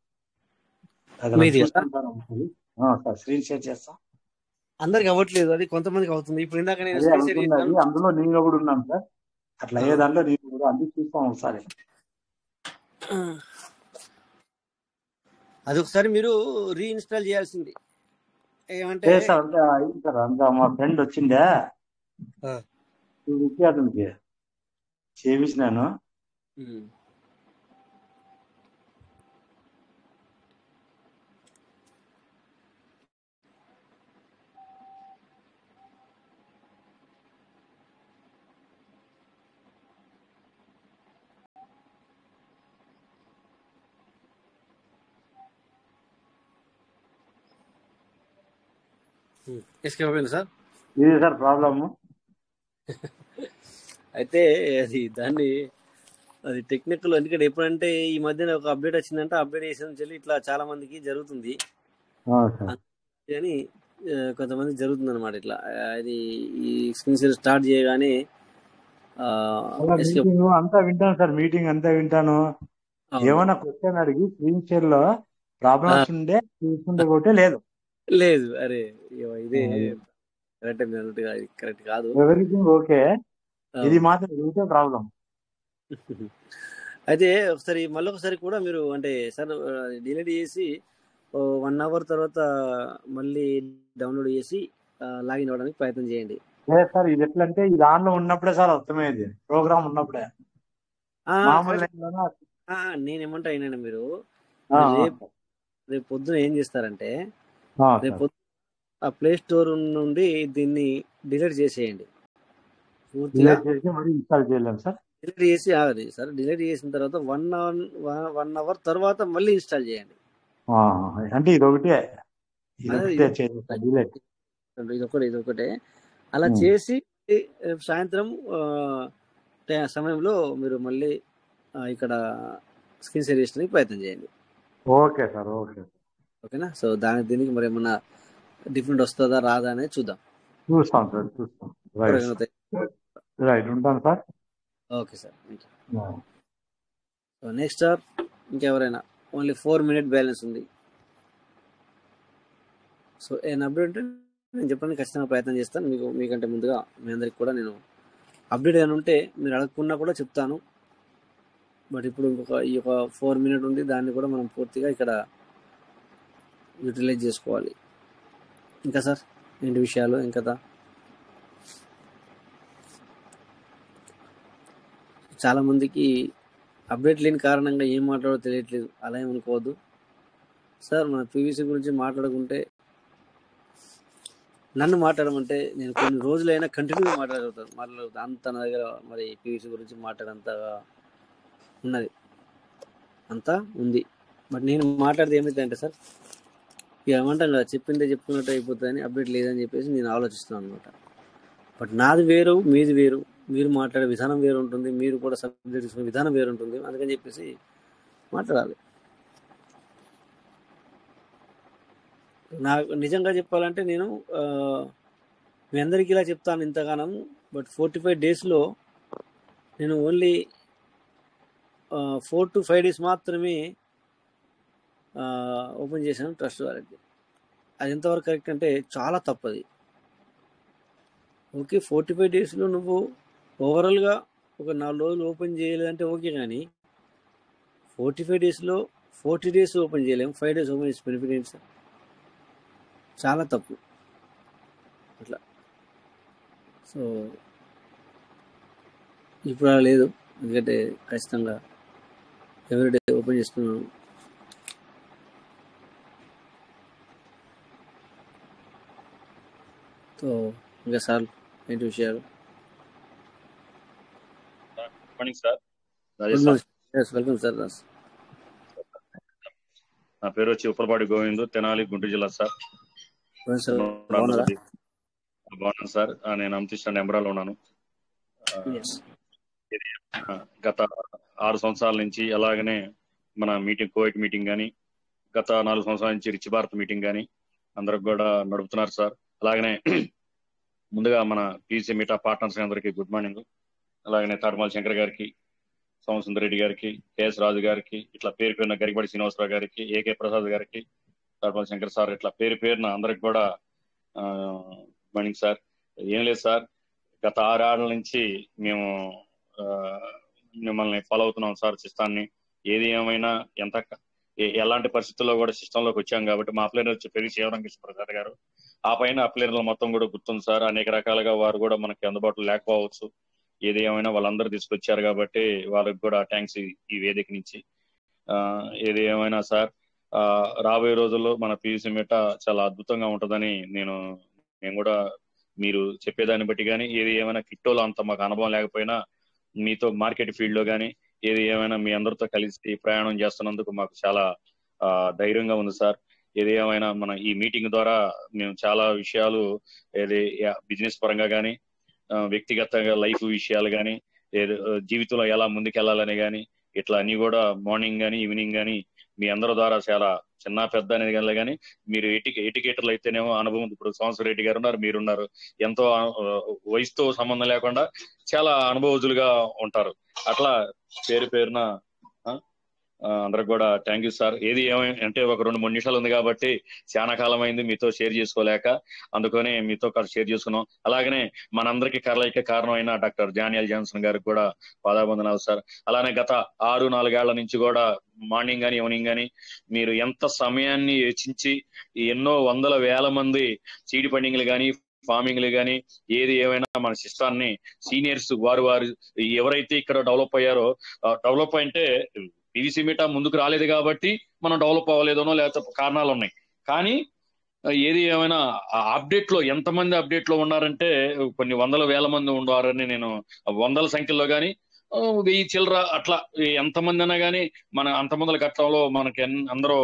అది మీది కదా? చూసుకుంటాను సార్. స్క్రీన్ షేర్ చేస్తా. అందరికి అవ్వట్లేదు, అది కొంతమందికి అవుతుంది. ఇప్పుడు ఇందాక నేను అదే స్క్రీన్ షేర్ అవుతుంది, అది చేశాను. అందులో నేను కూడా ఉన్నాను సార్. అట్లా అయ్యే దాంట్లో నేను కూడా అన్ని చూస్తాం ఒకసారి. అది ఒకసారి మీరు రీఇన్స్టాల్ చేయాల్సింది. ఏమంటే లేదు సార్, అంతా అయింది సార్. అంతా మా ఫ్రెండ్ వచ్చిండే అతనికి చేపించినాను. ఎస్కేప్ అయిపోయింది సార్. ఇది సార్ ప్రాబ్లము. అయితే అది టెక్నికల్. ఎందుకంటే ఎప్పుడంటే ఈ మధ్యన ఒక అప్డేట్ వచ్చిందంటే అప్డేట్ చేసిన నుంచి ఇట్లా చాలా మందికి జరుగుతుంది. కానీ కొంతమంది జరుగుతుంది అనమాట ఇట్లా. అది ఈ స్క్రీన్ షేర్ స్టార్ట్ చేయగానే మీటింగ్ అంతా వింటాను సార్. మీటింగ్ అంతా వింటాను. ఏమైనా క్వశ్చన్ అడిగి స్క్రీన్ షేర్ లో ప్రాబ్లమ్స్ ఉండే చూసుకుంటే కొట్టే లేదు. లేదు. అరే ఇదే కరెక్ట్ కాదు. ఎవ్రీథింగ్ ఓకే, ఇది మాత్రం ఇదే ప్రాబ్లం. అయితే ఒకసారి మళ్ళీ ఒకసారి కూడా మీరు అంటే సార్ డిలీట్ చేసి 1 hour తర్వాత మళ్ళీ డౌన్లోడ్ చేసి లాగిన్ అవ్వడానికి ప్రయత్నం చేయండి. లేదు సార్, ఇది ఎట్లా అంటే ఇది ఆన్ లో ఉన్నప్పుడే సార్ అర్థమయ్యేది, ప్రోగ్రామ్ ఉన్నప్పుడే. నేనేమంటా అయినా మీరు రేపు పొద్దున ఏం చేస్తారంటే, రేపు ఆ ప్లే స్టోర్ నుండి దీన్ని డిలీట్ చేసేయండి పూర్తిగా. డిలీట్ చేసి ఆగదు సార్. డిలీట్ చేసిన తర్వాత 1 hour తర్వాత మళ్ళీ ఇన్స్టాల్ చేయండి. అంటే ఇది ఒకటే, ఇదొకటే. అలా చేసి సాయంత్రం సమయంలో మీరు మళ్ళీ ఇక్కడ స్క్రీన్ షేర్ చేయడానికి ప్రయత్నం చేయండి. ఓకే సార్, ఓకేనా? సో దీనికి మరి ఏమన్నా డిఫరెంట్ వస్తుందా రాదా అనేది చూద్దాం. చూస్తాం సార్, చూస్తాం. రైట్, ఉంటాను sir. Okay sir, so next sir ఇంకెవరైనా? ఓన్లీ 4 minute బ్యాలెన్స్ ఉంది. సో ఏం అప్డేట్ ఉంటే నేను చెప్పడానికి ఖచ్చితంగా ప్రయత్నం చేస్తాను. మీకంటే ముందుగా మీ అందరికి కూడా నేను అప్డేట్ ఏమైనా ఉంటే మీరు అడగకున్నా కూడా చెప్తాను. బట్ ఇప్పుడు ఈ 4 minute ఉంది, దాన్ని కూడా మనం పూర్తిగా ఇక్కడ యూటిలైజ్ చేసుకోవాలి. ఇంకా సార్ ఏంటి విషయాలు? ఇంకా చాలా మందికి అప్డేట్ లేని కారణంగా ఏం మాట్లాడో తెలియట్లేదు. అలా ఏమనుకోవద్దు సార్. మన పీవీసీ గురించి మాట్లాడుకుంటే నన్ను మాట్లాడమంటే నేను కొన్ని రోజులైనా కంటిన్యూగా మాట్లాడగలుగుతాను. అంత నా దగ్గర మరి పీవీసీ గురించి మాట్లాడంతగా ఉన్నది, అంతా ఉంది. బట్ నేను మాట్లాడితే ఏమైతుందంటే సార్, ఇక ఏమంటాం కదా, చెప్పిందే చెప్పుకున్నట్టు అయిపోతుందని, అప్డేట్ లేదని చెప్పేసి నేను ఆలోచిస్తున్నాను అనమాట. బట్ నాది వేరు, మీది వేరు, మీరు మాట్లాడే విధానం వేరు ఉంటుంది, మీరు కూడా సబ్జెక్ట్ తీసుకునే విధానం వేరు ఉంటుంది. అందుకని చెప్పేసి మాట్లాడాలి. నాకు నిజంగా చెప్పాలంటే నేను మీ అందరికీ ఇలా చెప్తాను ఇంతగానం. బట్ 45 daysలో నేను ఓన్లీ 4 to 5 days మాత్రమే ఓపెన్ చేశాను ట్రస్ట్ వాలెట్. అది ఎంతవరకు కరెక్ట్ అంటే చాలా తప్పది. ఓకే, 45 daysలో నువ్వు ఓవరాల్గా ఒక 4 రోజులు ఓపెన్ చేయలేదంటే ఓకే, కానీ 45 daysలో 40 days ఓపెన్ చేయలేము. 5 days ఓపెన్ చేసి బెనిఫిట్ ఏంటి సార్? చాలా తప్పు అట్లా. సో ఇప్పుడు అలా లేదు, ఎందుకంటే ఖచ్చితంగా ఎవ్రీడే ఓపెన్ చేస్తున్నాను. సో ఇంకా సార్ ఏంటి విషయాలు? Morning sir. Good morning. Welcome sir. నా పేరు వచ్చి ఉప్పలపాటి గోవిందు, తెనాలి, గుంటూరు జిల్లా సార్. బాగున్నారా? బాగున్నాను సార్. నేను అమృతకృష్ణ ఎంబరాలో ఉన్నాను. గత 6 సంవత్సరాల నుంచి అలాగనే మన మీటింగ్ కోవిడ్ మీటింగ్ కానీ, గత 4 సంవత్సరాల నుంచి రిచ్ భారత్ మీటింగ్ కానీ అందరికి కూడా నడుపుతున్నారు సార్. అలాగనే ముందుగా మన పీసీ మీటా పార్ట్నర్స్ అందరికీ గుడ్ మార్నింగ్. అలాగనే తాడమాల శంకర్ గారికి, సోమసుందర్ రెడ్డి గారికి, కేఎస్ రాజు గారికి, ఇట్లా పేరు పేరున గరికబడి శ్రీనివాసరావు గారికి, ఏకే ప్రసాద్ గారికి, తాడమాల శంకర్ సార్, ఇట్లా పేరు పేరున అందరికి కూడా గుడ్ మార్నింగ్ సార్. ఏం లేదు సార్, గత 6 ఏళ్ల నుంచి మేము మిమ్మల్ని ఫాలో అవుతున్నాం సార్. సిస్టాన్ని ఏది ఏమైనా ఎలాంటి పరిస్థితుల్లో కూడా సిస్టంలోకి వచ్చాం కాబట్టి మా అప్లైనర్ వచ్చి పెరిగి శివరంకృష్ణ ప్రసాద్ గారు, ఆ పైన అప్లైనర్లు మొత్తం కూడా గుర్తుంది సార్. అనేక రకాలుగా వారు కూడా మనకి అందుబాటులో లేకపోవచ్చు. ఏది ఏమైనా వాళ్ళందరూ తీసుకొచ్చారు కాబట్టి వాళ్ళకి కూడా థ్యాంక్స్ ఈ వేదిక నుంచి. ఏది ఏమైనా సార్, రాబోయే రోజుల్లో మన పీయూసీ మీటా చాలా అద్భుతంగా ఉంటుందని మేము కూడా మీరు చెప్పేదాన్ని బట్టి కానీ, ఏది ఏమైనా కిట్టోలో అంత మాకు అనుభవం లేకపోయినా మీతో మార్కెట్ ఫీల్డ్ లో కానీ ఏది ఏమైనా మీ అందరితో కలిసి ప్రయాణం చేస్తున్నందుకు మాకు చాలా ధైర్యంగా ఉంది సార్. ఏది ఏమైనా మన ఈ మీటింగ్ ద్వారా మేము చాలా విషయాలు ఏది బిజినెస్ పరంగా కానీ, వ్యక్తిగతంగా లైఫ్ విషయాలు కానీ, జీవితంలో ఎలా ముందుకెళ్లాలని కానీ, ఇట్లా అన్ని కూడా మార్నింగ్ కానీ ఈవినింగ్ కానీ మీ అందరి ద్వారా చాలా చిన్న పెద్ద అనేది కానీ మీరు ఎటికేటర్లు అయితేనేమో అనుభవం, ఇప్పుడు సంవత్సరం రెడ్డి గారు ఉన్నారు, మీరున్నారు, ఎంతో వయసుతో సంబంధం లేకుండా చాలా అనుభవజులుగా ఉంటారు. అట్లా పేరు పేరున అందరికి కూడా థ్యాంక్ యూ సార్. ఏది ఏమంటే ఒక 2-3 నిమిషాలు ఉంది కాబట్టి చాలా కాలం అయింది మీతో షేర్ చేసుకోలేక, అందుకని మీతో షేర్ చేసుకున్నాం. అలాగనే మనందరికీ కలయిక కారణం అయిన డాక్టర్ జానియల్ జాన్సన్ గారికి కూడా పాదాబంధనాలు సార్. అలానే గత 6-4 ఏళ్ల నుంచి కూడా మార్నింగ్ కానీ ఈవినింగ్ కానీ మీరు ఎంత సమయాన్ని వెచ్చించి ఎన్నో వందల వేల మంది సీడ్ ఫండింగ్లు కానీ, ఫార్మింగ్లు కానీ, ఏది ఏమైనా మన సిస్టాన్ని సీనియర్స్ వారు ఎవరైతే ఇక్కడ డెవలప్ అయ్యారో, డెవలప్ అంటే పీవీసీ మీటా ముందుకు రాలేదు కాబట్టి మనం డెవలప్ అవ్వలేదనో లేకపోతే కారణాలు ఉన్నాయి. కానీ ఏది ఏమైనా అప్డేట్ లో ఎంతమంది అప్డేట్ లో ఉన్నారంటే కొన్ని వందల వేల మంది ఉన్నారని, నేను వందల సంఖ్యలో కానీ 1000 చిల్లర అట్లా ఎంతమంది అయినా కానీ మన అంతమందుల ఘట్టంలో మనకి అందరూ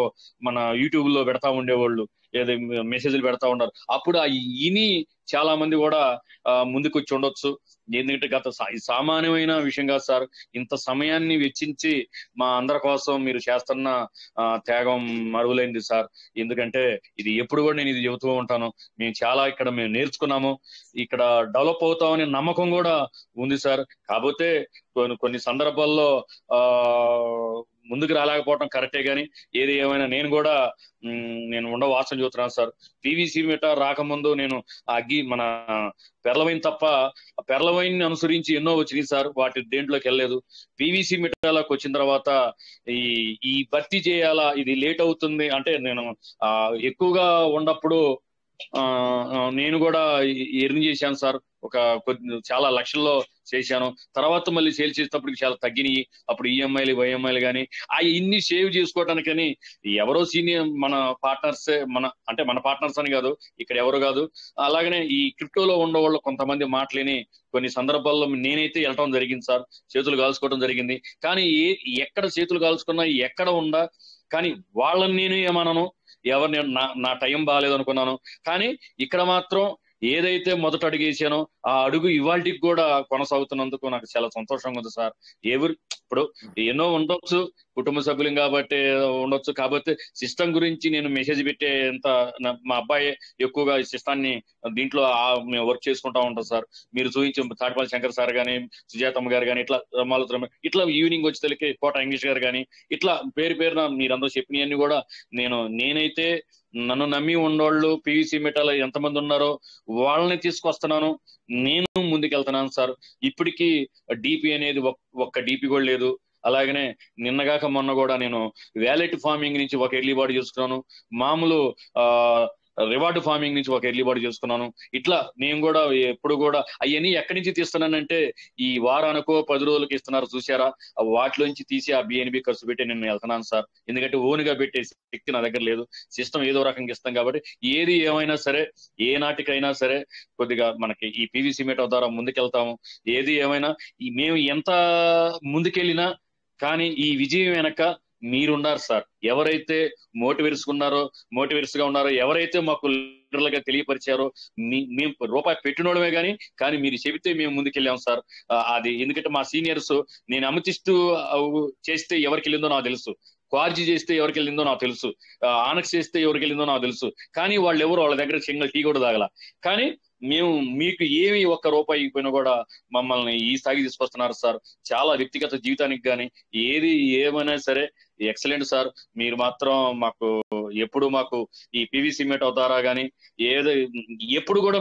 మన యూట్యూబ్ లో పెడతా ఉండేవాళ్ళు, ఏదో మెసేజ్లు పెడతా ఉన్నారు. అప్పుడు ఇని చాలా మంది కూడా ముందుకు వచ్చి ఉండొచ్చు. ఎందుకంటే గత సామాన్యమైన విషయం కాదు సార్. ఇంత సమయాన్ని వెచ్చించి మా అందరి కోసం మీరు చేస్తున్న త్యాగం మరువలేనిది సార్. ఎందుకంటే ఇది ఎప్పుడు కూడా నేను ఇది చెబుతూ ఉంటాను, మేము చాలా ఇక్కడ మేము నేర్చుకున్నాము, ఇక్కడ డెవలప్ అవుతామనే నమ్మకం కూడా ఉంది సార్. కాకపోతే కొన్ని సందర్భాల్లో ముందుకు రాలేకపోవడం కరెక్టే, కానీ ఏది ఏమైనా నేను వాసన చూస్తున్నాను సార్. పీవీసీ మీటా రాకముందు నేను మన పెర్లవైన్ తప్ప పెర్లవైన్ అనుసరించి ఎన్నో వచ్చినాయి సార్, వాటి దేంట్లోకి వెళ్ళలేదు. పీవీసీ మీటాలోకి వచ్చిన తర్వాత ఈ భర్తీ చేయాలా, ఇది లేట్ అవుతుంది అంటే నేను ఎక్కువగా ఉన్నప్పుడు నేను కూడా ఎర్న్ చేశాను సార్. చాలా లక్షల్లో చేశాను. తర్వాత మళ్ళీ సేల్ చేసేటప్పటికి చాలా తగ్గినాయి. అప్పుడు ఈఎంఐలు వైఎంఐలు కానీ ఇన్ని సేవ్ చేసుకోవటానికని ఎవరో సీనియర్ మన పార్ట్నర్సే, మన పార్ట్నర్స్ అని కాదు, ఇక్కడ ఎవరు కాదు. అలాగనే ఈ క్రిప్టోలో ఉండేవాళ్ళు కొంతమంది మాటలేని కొన్ని సందర్భాల్లో నేనైతే వెళ్ళటం జరిగింది సార్, చేతులు కాల్చుకోవడం జరిగింది. కానీ ఎక్కడ చేతులు కాల్చుకున్నా ఎక్కడ ఉండా కానీ వాళ్ళని నేను ఏమన్నాను, ఎవరిని నా టైం బాగాలేదు అనుకున్నాను. కానీ ఇక్కడ మాత్రం ఏదైతే మొదట అడుగు వేసానో ఆ అడుగు ఇవాళకి కూడా కొనసాగుతున్నందుకు నాకు చాలా సంతోషంగా ఉంది సార్. ఇప్పుడు ఎన్నో ఉండొచ్చు, కుటుంబ సభ్యులు కాబట్టి ఉండొచ్చు, కాకపోతే సిస్టమ్ గురించి నేను మెసేజ్ పెట్టేంత మా అబ్బాయి ఎక్కువగా ఈ సిస్టాన్ని దీంట్లో మేము వర్క్ చేసుకుంటా ఉంటాం సార్. మీరు చూపించే తాటిపల్లి శంకర్ సార్ కానీ, సుజాతమ్మ గారు కానీ, ఇట్లా ఈవినింగ్ వచ్చేసరికి కోట ఇంగ్లీష్ గారు కానీ, ఇట్లా పేరు పేరున మీరందరూ చెప్పినవన్నీ కూడా నేనైతే నన్ను నమ్మి ఉన్నోళ్ళు పీవీసీ మీటాలో ఎంతమంది ఉన్నారో వాళ్ళని తీసుకొస్తున్నాను, నేను ముందుకెళ్తున్నాను సార్. ఇప్పటికీ డిపి అనేది ఒక్క డిపి కూడా లేదు. అలాగనే నిన్నగాక మొన్న కూడా నేను వ్యాలెట్ ఫార్మింగ్ నుంచి ఒక ఎర్లీ బాడీ చేసుకున్నాను, మామూలు రివార్డ్ ఫార్మింగ్ నుంచి ఒక ఎర్లీ బాడీ చేసుకున్నాను. ఇట్లా నేను కూడా ఎప్పుడు కూడా అవన్నీ ఎక్కడి నుంచి తీస్తున్నానంటే ఈ వారానికో 10 రోజులకి ఇస్తున్నారు చూసారా, వాటిలోంచి తీసి ఆ బిఎన్బి ఖర్చు పెట్టి నేను వెళ్తున్నాను సార్. ఎందుకంటే ఓన్గా పెట్టే శక్తి నా దగ్గర లేదు, సిస్టమ్ ఏదో రకంగా ఇస్తాం కాబట్టి. ఏది ఏమైనా సరే, ఏ నాటికైనా సరే కొద్దిగా మనకి ఈ పీవీసీ మీటా ద్వారా ముందుకెళ్తాము. ఏది ఏమైనా మేము ఎంత ముందుకెళ్ళినా కానీ ఈ విజయం వెనక మీరున్నారు సార్. ఎవరైతే మోటివేట్స్ గా ఉన్నారో, ఎవరైతే మాకు లీడర్లుగా తెలియపరిచారో, మేము రూపాయి పెట్టినోడమే కానీ మీరు చెబితే మేము ముందుకెళ్ళాం సార్. అది ఎందుకంటే మా సీనియర్స్, నేను అమతిస్తూ చేస్తే ఎవరికి వెళ్ళిందో నాకు తెలుసు, క్వార్జీ చేస్తే ఎవరికి వెళ్ళిందో నాకు తెలుసు, ఆనక్స్ చేస్తే ఎవరికి వెళ్ళిందో నాకు తెలుసు. కానీ వాళ్ళ దగ్గర సింగిల్ టీ కూడా తాగల. కానీ మేము మీకు ఏమి ఒక్క రూపాయి ఇవ్వకపోయినా కూడా మమ్మల్ని ఈ స్థాయికి తీసుకొస్తున్నారు సార్. చాలా వ్యక్తిగత జీవితానికి కానీ ఏది ఏమైనా సరే ఎక్సలెంట్ సార్. మీరు మాత్రం ఎప్పుడు మాకు ఈ పీవీసీ మెటో ద్వారా కానీ ఎప్పుడు కూడా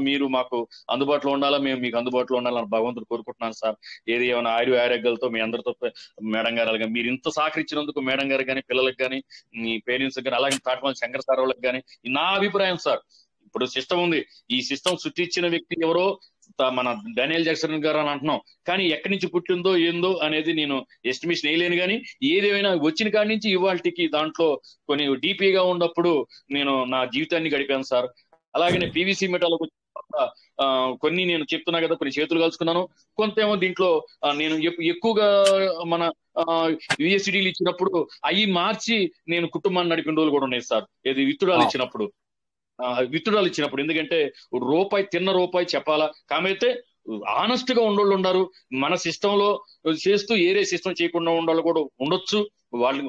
మీరు మాకు అందుబాటులో ఉండాలా, మేము మీకు అందుబాటులో ఉండాలని భగవంతుడు కోరుకుంటున్నాను సార్. ఏమైనా ఆరోగ్యాలతో మీ అందరితో మేడం గారు మీరు ఇంత సహకరించినందుకు మేడం గారు కానీ, పిల్లలకు కానీ, మీ పేరెంట్స్ కానీ, అలాగే తాటమల్లి శంకర్ సార్ వాళ్ళకి కానీ నా అభిప్రాయం సార్. ఇప్పుడు సిస్టమ్ ఉంది, ఈ సిస్టమ్ సృష్టించిన వ్యక్తి ఎవరో మన డానియల్ జాక్సన్ గారు అని అంటున్నాం, కానీ ఎక్కడి నుంచి పుట్టిందో ఏందో అనేది నేను ఎస్టిమేషన్ వేయలేను. కానీ ఏదేమైనా వచ్చిన కాడి నుంచి ఇవాళకి దాంట్లో కొన్ని డీపీగా ఉన్నప్పుడు నేను నా జీవితాన్ని గడిపాను సార్. అలాగే పీవీసీ మెటాలకు కొన్ని నేను చెప్తున్నా కదా, కొన్ని చేతులు కలుసుకున్నాను, కొంత ఏమో దీంట్లో నేను ఎక్కువగా మన యూఎస్డీలు ఇచ్చినప్పుడు అవి మార్చి నేను కుటుంబాన్ని నడిపిన రోజులు కూడా ఉన్నాయి సార్. విత్తుడాలు ఇచ్చినప్పుడు ఎందుకంటే తిన్న రూపాయి చెప్పాలా. కామైతే ఆనెస్ట్ గా ఉండోళ్ళు ఉన్నారు మన సిస్టమ్ లో చేస్తూ ఏరే సిస్టమ్ చేయకుండా ఉండోళ్ళు కూడా ఉండొచ్చు వాళ్ళు.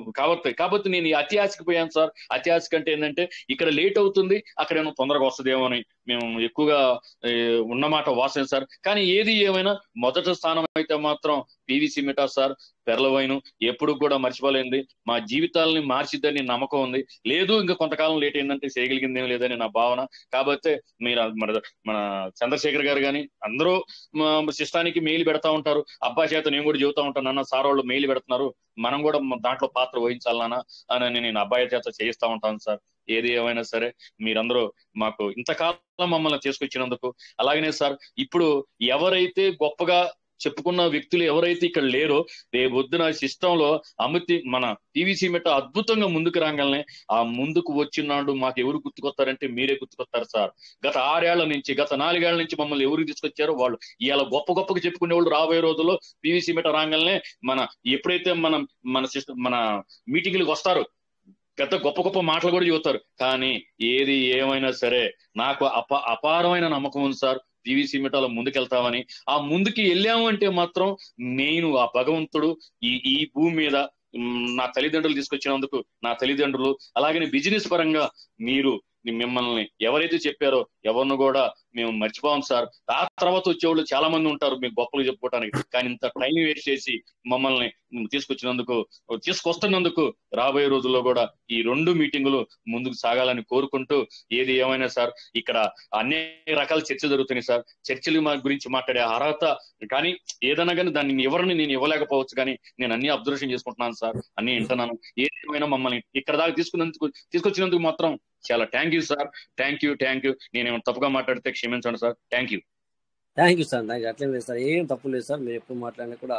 కాబట్టి నేను అతి ఆశకి పోయాను సార్. అతి ఆశ కంటే ఏంటంటే ఇక్కడ లేట్ అవుతుంది, అక్కడ ఏమో తొందరగా వస్తుందేమో అని మేము ఎక్కువగా ఉన్నమాట వాసన సార్. కానీ ఏది ఏమైనా మొదటి స్థానం అయితే మాత్రం పీవీసీ మెటా సార్. పెర్లవైన్ ఎప్పుడు కూడా మర్చిపోలేంది, మా జీవితాలని మార్చిద్దని నమ్మకం ఉంది. లేదు ఇంకా కొంతకాలం లేట్ అయిందంటే చేయగలిగింది ఏం లేదని నా భావన. కాబట్టి మీరు మన చంద్రశేఖర్ గారు కానీ అందరూ సిస్టానికి మెయిల్ పెడతా ఉంటారు. అబ్బాయి చేత నేను కూడా చెబుతా ఉంటాను, అన్న సార్ వాళ్ళు మెయిల్ పెడుతున్నారు, మనం కూడా దాంట్లో పాత్ర వహించాలన్నా అని నేను అబ్బాయి చేత చేయిస్తా ఉంటాను సార్. ఏది ఏమైనా సరే మీరందరూ మాకు ఇంతకాలం మమ్మల్ని తీసుకొచ్చినందుకు. అలాగనే సార్ ఇప్పుడు ఎవరైతే గొప్పగా చెప్పుకున్న వ్యక్తులు ఎవరైతే ఇక్కడ లేరో, రేపొద్దున సిస్టమ్ లో మన పీవీసీ మెట అద్భుతంగా ముందుకు రాగానే ఆ ముందుకు వచ్చినాడు మాకు ఎవరు గుర్తుకొస్తారంటే మీరే గుర్తుకొస్తారు సార్. గత 6 ఏళ్ల నుంచి, గత 4 ఏళ్ల నుంచి మమ్మల్ని ఎవరు తీసుకొచ్చారో వాళ్ళు ఇవాళ గొప్పగా చెప్పుకునే వాళ్ళు రాబోయే రోజుల్లో పీవీసీ మెట రాగానే ఎప్పుడైతే మన మీటింగ్లకు వస్తారు పెద్ద గొప్ప మాటలు కూడా చెబుతారు. కానీ ఏది ఏమైనా సరే నాకు అపారమైన నమ్మకం ఉంది సార్, పీవీసీ మెటాలో ముందుకెళ్తామని. ఆ ముందుకి వెళ్ళాము అంటే మాత్రం నేను ఆ భగవంతుడు ఈ భూమి మీద నా తల్లిదండ్రులు తీసుకొచ్చినందుకు నా తల్లిదండ్రులు, అలాగే బిజినెస్ పరంగా మిమ్మల్ని ఎవరైతే చెప్పారో ఎవరిని కూడా మేము మర్చిపోం సార్. ఆ తర్వాత వచ్చేవాళ్ళు చాలా మంది ఉంటారు మీకు గొప్పలు చెప్పుకోవడానికి. కానీ ఇంత టైం వేస్ట్ చేసి మమ్మల్ని తీసుకొస్తున్నందుకు రాబోయే రోజుల్లో కూడా ఈ 2 మీటింగులు ముందుకు సాగాలని కోరుకుంటూ, ఏది ఏమైనా సార్ ఇక్కడ అనేక రకాల చర్చలు జరుగుతున్నాయి సార్. చర్చలు గురించి మాట్లాడే అర్హత కానీ ఏదైనా కానీ దాన్ని ఎవరిని నేను ఇవ్వలేకపోవచ్చు, కానీ నేను అన్ని అబ్జర్వేషన్ చేసుకుంటున్నాను సార్, అన్ని వింటున్నాను. ఏదేమైనా మమ్మల్ని ఇక్కడ దాకా తీసుకొచ్చినందుకు మాత్రం చాలా thank you sir. Thank you. నేనేమైనా తప్పుగా మాట్లాడితే క్షమించండి సార్. Thank you sir. అట్లేం లేదు సార్, ఏం తప్పు లేదు సార్. మీరు ఎప్పుడు మాట్లాడినా కూడా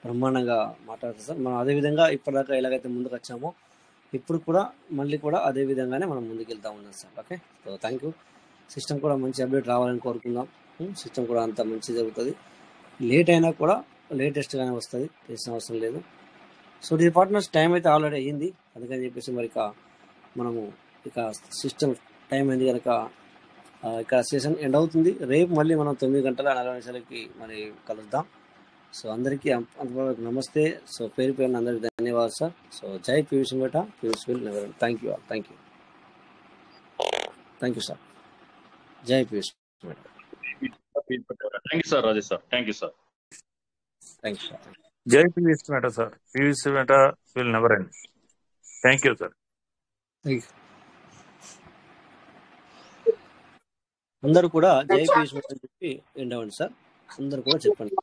బ్రహ్మాండంగా మాట్లాడతారు సార్. మనం అదేవిధంగా ఇప్పటిదాకా ఎలాగైతే ముందుకు వచ్చామో ఇప్పుడు కూడా మళ్ళీ కూడా అదే విధంగానే మనం ముందుకు వెళ్తా ఉన్నాం sir. Okay, so thank you. System కూడా మంచి అప్డేట్ రావాలని కోరుకుందాం. సిస్టమ్ కూడా అంత మంచి జరుగుతుంది. లేట్ అయినా కూడా లేటెస్ట్గానే వస్తుంది, తెలిసిన అవసరం లేదు. సో ది పార్ట్నర్స్ టైం అయితే ఆల్రెడీ అయ్యింది, అందుకని చెప్పేసి మరి మనము సిస్టమ్ టైం అయింది కనుక ఇక సెషన్ ఎండ్ అవుతుంది. రేపు మళ్ళీ మనం 9:40 మరి కలుద్దాం. సో అందరికీ నమస్తే. సో పేరున అందరికీ ధన్యవాదాలు సార్. సో జై PVC Meta, PVC will never end. Thank you all. Thank you sir. జై PVC Meta. Thank you sir. Rajesh sir, thank you sir. జై PVC Meta sir. PVC Meta will never end. Thank you sir. అందరూ కూడా జై PVC మెట అని చెప్పి end అవ్వండి sir. అందరూ కూడా చెప్పండి.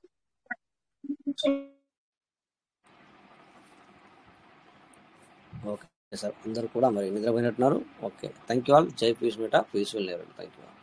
ఓకే సార్, అందరూ కూడా మరి నిద్రపోయినట్టున్నారు. Okay, thank you all. జై PVC Meta, PVC will never end. Thank you all.